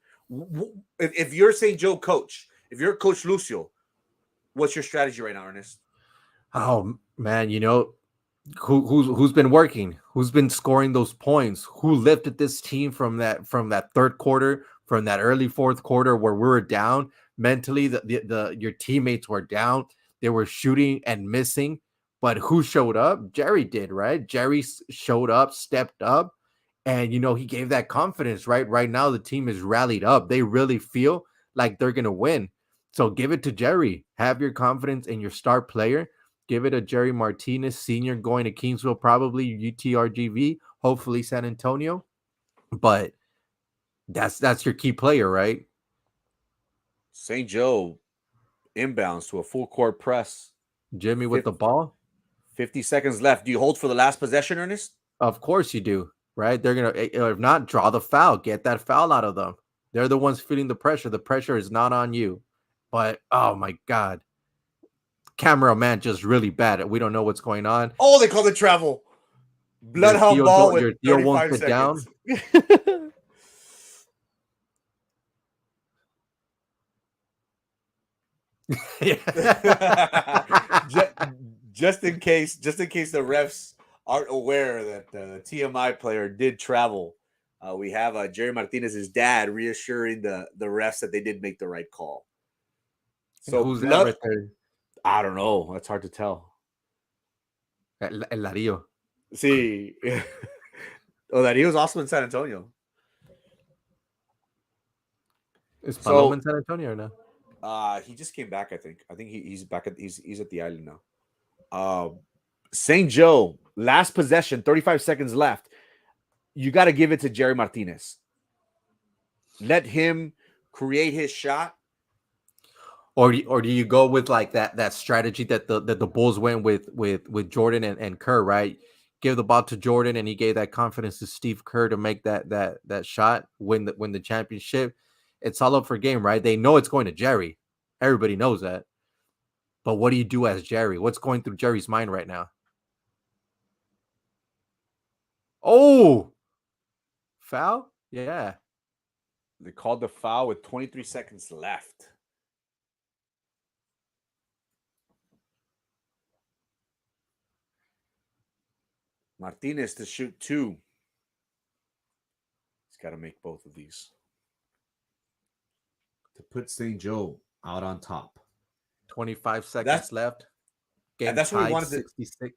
If you're St. Joe coach, if you're Coach Lucio, what's your strategy right now, Ernest? Oh man, who's been working? Who's been scoring those points? Who lifted this team from that third quarter, from that early fourth quarter where we were down mentally? Your teammates were down. They were shooting and missing, but who showed up? Jerry did, right? Jerry showed up, stepped up, and he gave that confidence, right? Right now the team is rallied up. They really feel like they're gonna win. So give it to Jerry. Have your confidence in your star player. Give it a Jerry Martinez, senior, going to Kingsville, probably UTRGV, hopefully San Antonio. But that's your key player, right? St. Joe inbounds to a full court press. Jimmy with the ball. 50 seconds left. Do you hold for the last possession, Ernest? Of course you do, right? They're going to, if not, draw the foul. Get that foul out of them. They're the ones feeling the pressure. The pressure is not on you. But, oh, my God. Cameraman just really bad. We don't know what's going on. Oh, they called it travel. Bloodhound ball with 35 seconds. Down. just in case the refs aren't aware that the TMI player did travel, we have Jerry Martinez's dad reassuring the refs that they did make the right call. So who's that right there? I don't know. That's hard to tell. El Lario. See. Oh, that he was also in San Antonio. Is Paloma in San Antonio or no? He just came back, I think. I think he's back at he's at the island now. St. Joe, last possession, 35 seconds left. You got to give it to Jerry Martinez. Let him create his shot. Or do you go with like that strategy that the Bulls went with Jordan and Kerr, right? Give the ball to Jordan, and he gave that confidence to Steve Kerr to make that shot, win the championship. It's all up for game, right? They know it's going to Jerry. Everybody knows that. But what do you do as Jerry? What's going through Jerry's mind right now? Oh, foul? Yeah. They called the foul with 23 seconds left. Martinez to shoot 2. He's got to make both of these to put St. Joe out on top. 25 seconds left. Game and that's what we wanted 66.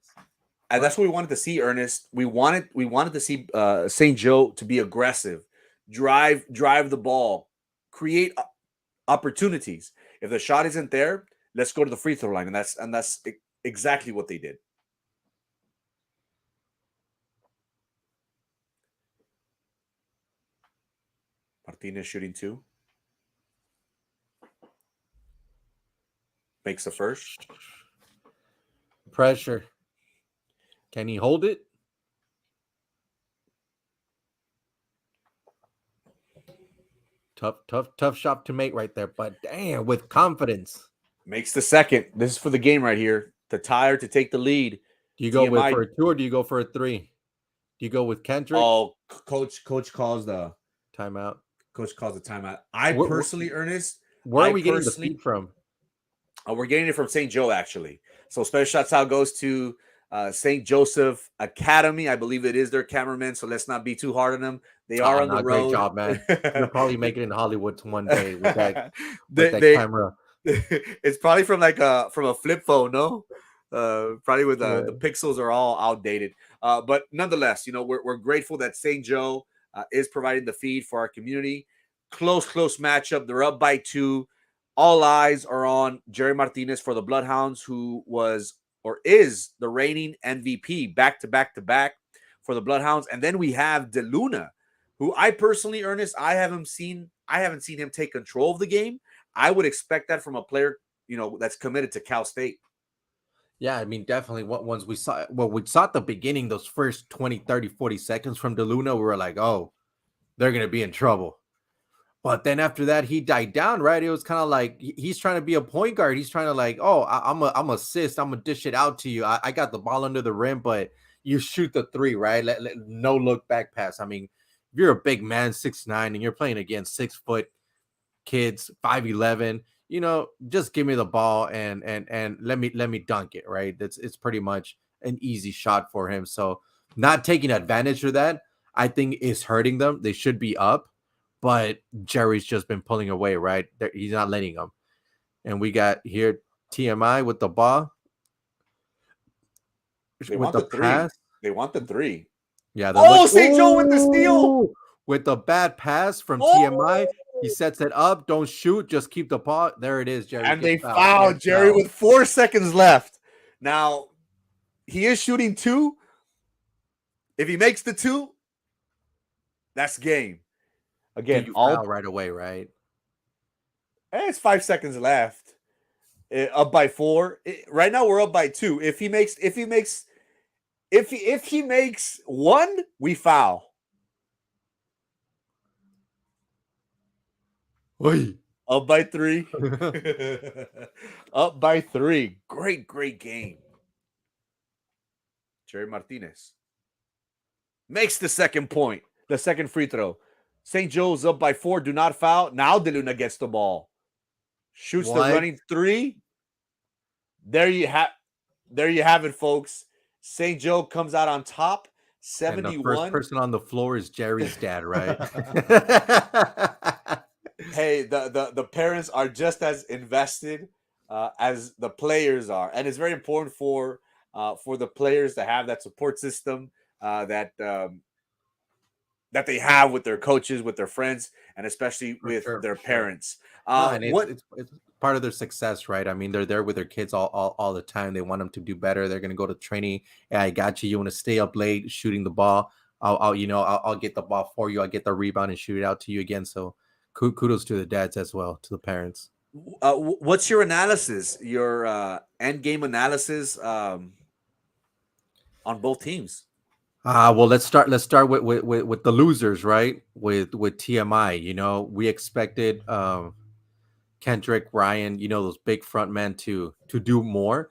And that's what we wanted to see, Ernest. We wanted to see St. Joe to be aggressive, drive the ball, create opportunities. If the shot isn't there, let's go to the free throw line, and that's exactly what they did. Martinez shooting 2. Makes the first. Pressure. Can he hold it? Tough shot to make right there, but damn, with confidence. Makes the second. This is for the game right here. To tie or to take the lead. Do you go for a 2 or do you go for a 3? Do you go with Kendrick? Oh, coach calls the timeout. Coach calls the timeout. Personally, Ernest. Where are we getting the feed from? We're getting it from St. Joe, actually. So special shots out goes to St. Joseph Academy. I believe it is their cameraman, so let's not be too hard on them. They are on the road. Great job, man. You'll probably make it in Hollywood one day with that camera. It's probably from from a flip phone, no? Probably with the pixels are all outdated. But nonetheless, we're grateful that St. Joe is providing the feed for our community. Close matchup. They're up by 2. All eyes are on Jerry Martinez for the Bloodhounds, who was or is the reigning MVP back to back for the Bloodhounds. And then we have De Luna, who I personally, Ernest, I haven't seen him take control of the game. I would expect that from a player, that's committed to Cal State. Yeah, I mean, definitely once we saw at the beginning, those first 20, 30, 40 seconds from De Luna, we were like, oh, they're going to be in trouble. But then after that, he died down, right? It was kind of like he's trying to be a point guard. He's trying to like, oh, I'm assist. I'm going to dish it out to you. I got the ball under the rim, but you shoot the 3, right? No look back pass. I mean, if you're a big man, 6'9", and you're playing against 6-foot kids, 5'11", just give me the ball and let me dunk it, right? It's pretty much an easy shot for him. So not taking advantage of that, I think, is hurting them. They should be up, but Jerry's just been pulling away, right? He's not letting them. And we got here TMI with the ball. They want the pass. They want the 3. Yeah. St. Joe with the steal. With the bad pass from TMI. He sets it up. Don't shoot. Just keep the ball. There it is, Jerry. And they fouled Jerry with 4 seconds left. Now, he is shooting 2. If he makes the 2, that's game. Again, foul right away, right? It's 5 seconds left. Up by 4. Right now, we're up by 2. If he makes 1, we foul. Oy. Up by 3. Up by 3. Great game. Jerry Martinez makes the second point, the second free throw. St. Joe's up by 4. Do not foul. Now De Luna gets the ball. Shoots the running 3. There you have it, folks. St. Joe comes out on top. 71. And the first person on the floor is Jerry's dad, right? Hey, the parents are just as invested as the players are, and it's very important for the players to have that support system that they have with their coaches, with their friends, and especially with their parents. It's part of their success, right? I mean, they're there with their kids all the time. They want them to do better. They're going to go to training. Yeah, I got you. You want to stay up late shooting the ball? I'll get the ball for you. I'll get the rebound and shoot it out to you again. So kudos to the dads as well, to the parents. What's your analysis, your end game analysis on both teams? Well, let's start with the losers, right? With TMI, we expected Kendrick, Ryan, those big front men to do more.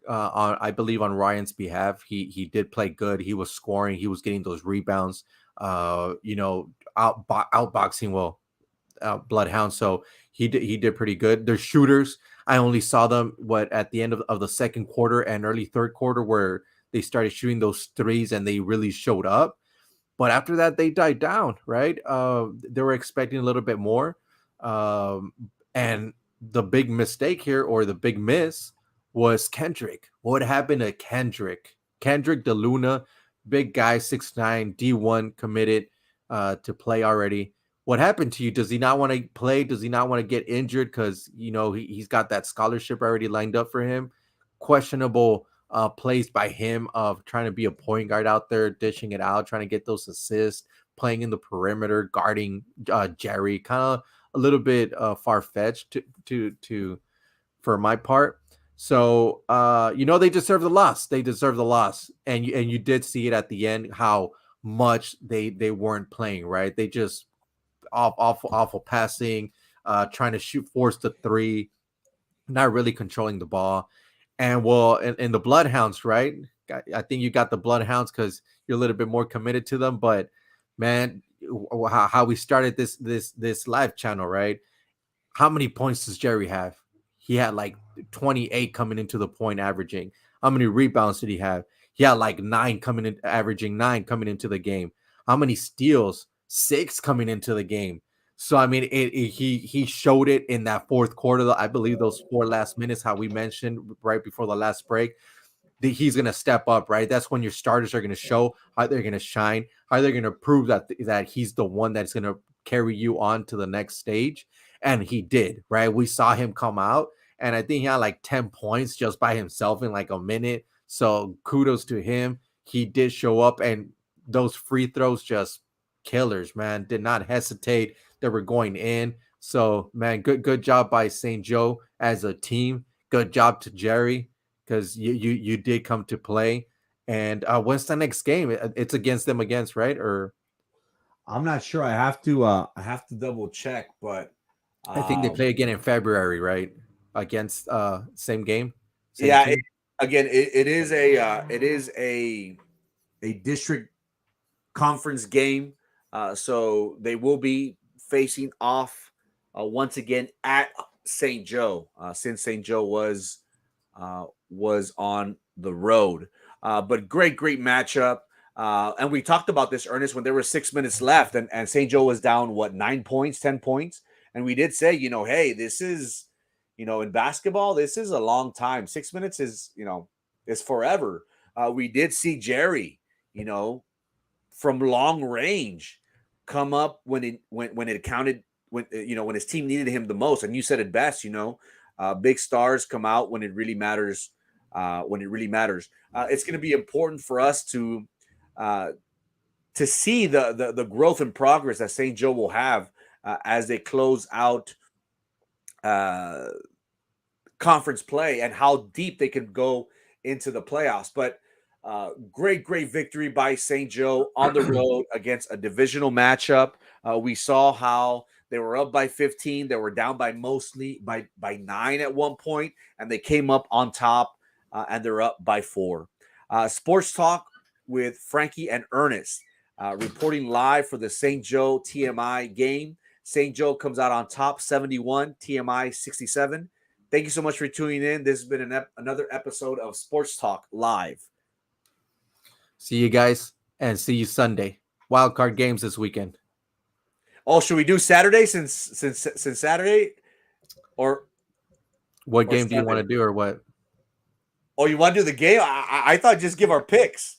I believe on Ryan's behalf, he did play good. He was scoring. He was getting those rebounds. Outboxing Bloodhound. So he did pretty good. Their shooters, I only saw them at the end of the second quarter and early third quarter where they started shooting those 3s and they really showed up. But after that, they died down, right? They were expecting a little bit more. And the big mistake here, or the big miss, was Kendrick. What happened to Kendrick? Kendrick De Luna, big guy, 6'9", D1 committed to play already. What happened to you? Does he not want to play? Does he not want to get injured? Because, he's got that scholarship already lined up for him. Questionable plays by him of trying to be a point guard out there, dishing it out, trying to get those assists, playing in the perimeter, guarding Jerry. Kind of a little bit far-fetched for my part. So, they deserve the loss. They deserve the loss. And you did see it at the end, how much they weren't playing, right? They just awful passing, trying to force the 3, not really controlling the ball. And in the Bloodhounds, right? I think you got the Bloodhounds because you're a little bit more committed to them. But man, how we started this live channel, right? How many points does Jerry have? He had like 28 coming into the point, averaging. How many rebounds did he have? He had like 9 coming in, averaging 9 coming into the game. How many steals? 6 coming into the game. So, I mean, he showed it in that fourth quarter. I believe those 4 last minutes, how we mentioned right before the last break, he's going to step up, right? That's when your starters are going to show how they're going to shine, how they're going to prove that he's the one that's going to carry you on to the next stage. And he did, right? We saw him come out, and I think he had like 10 points just by himself in like a minute. So kudos to him. He did show up, and those free throws just killers, man. Did not hesitate. They were going in. So, man, good job by St. Joe as a team. Good job to Jerry, because you did come to play. And when's the next game? It's against them against, right? Or I'm not sure. I have to double check, but I think they play again in February, right? Against same game. Same yeah. team? It is a district conference game, so they will be facing off once again at St. Joe, since St. Joe was on the road. But great matchup. And we talked about this, Ernest, when there were 6 minutes left, and St. Joe was down, 9 points, 10 points. And we did say, hey, this is, in basketball, this is a long time. 6 minutes is forever. We did see Jerry, from long range come up when it counted, when his team needed him the most. And you said it best, big stars come out when it really matters. It's going to be important for us to see the growth and progress that St. Joe will have as they close out conference play, and how deep they can go into the playoffs. But great victory by St. Joe on the road against a divisional matchup. We saw how they were up by 15. They were down by mostly by 9 at one point, and they came up on top, and they're up by 4. Sports Talk with Frankie and Ernest, reporting live for the St. Joe TMI game. St. Joe comes out on top, 71, TMI 67. Thank you so much for tuning in. This has been another episode of Sports Talk Live. See you guys, and see you Sunday. Wild card games this weekend. Oh, should we do Saturday since Saturday, or what game do you want to do, or what? Oh, you want to do the game? I thought just give our picks.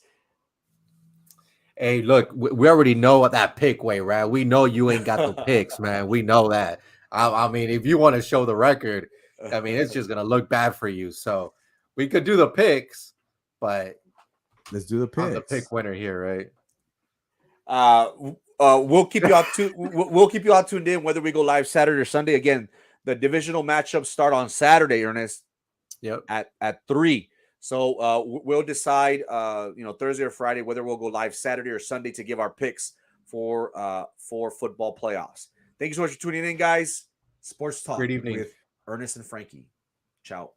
Hey, look, we already know what that pick way, right? We know you ain't got the picks, man. We know that. I mean, if you want to show the record, I mean, it's just gonna look bad for you. So we could do the picks, but let's do the picks. I'm the pick winner here, right? We'll keep you we'll keep you all tuned in whether we go live Saturday or Sunday. Again, the divisional matchups start on Saturday, Ernest. Yep. At 3. So we'll decide, Thursday or Friday whether we'll go live Saturday or Sunday to give our picks for football playoffs. Thank you so much for tuning in, guys. Sports Talk Great evening with Ernest and Frankie. Ciao.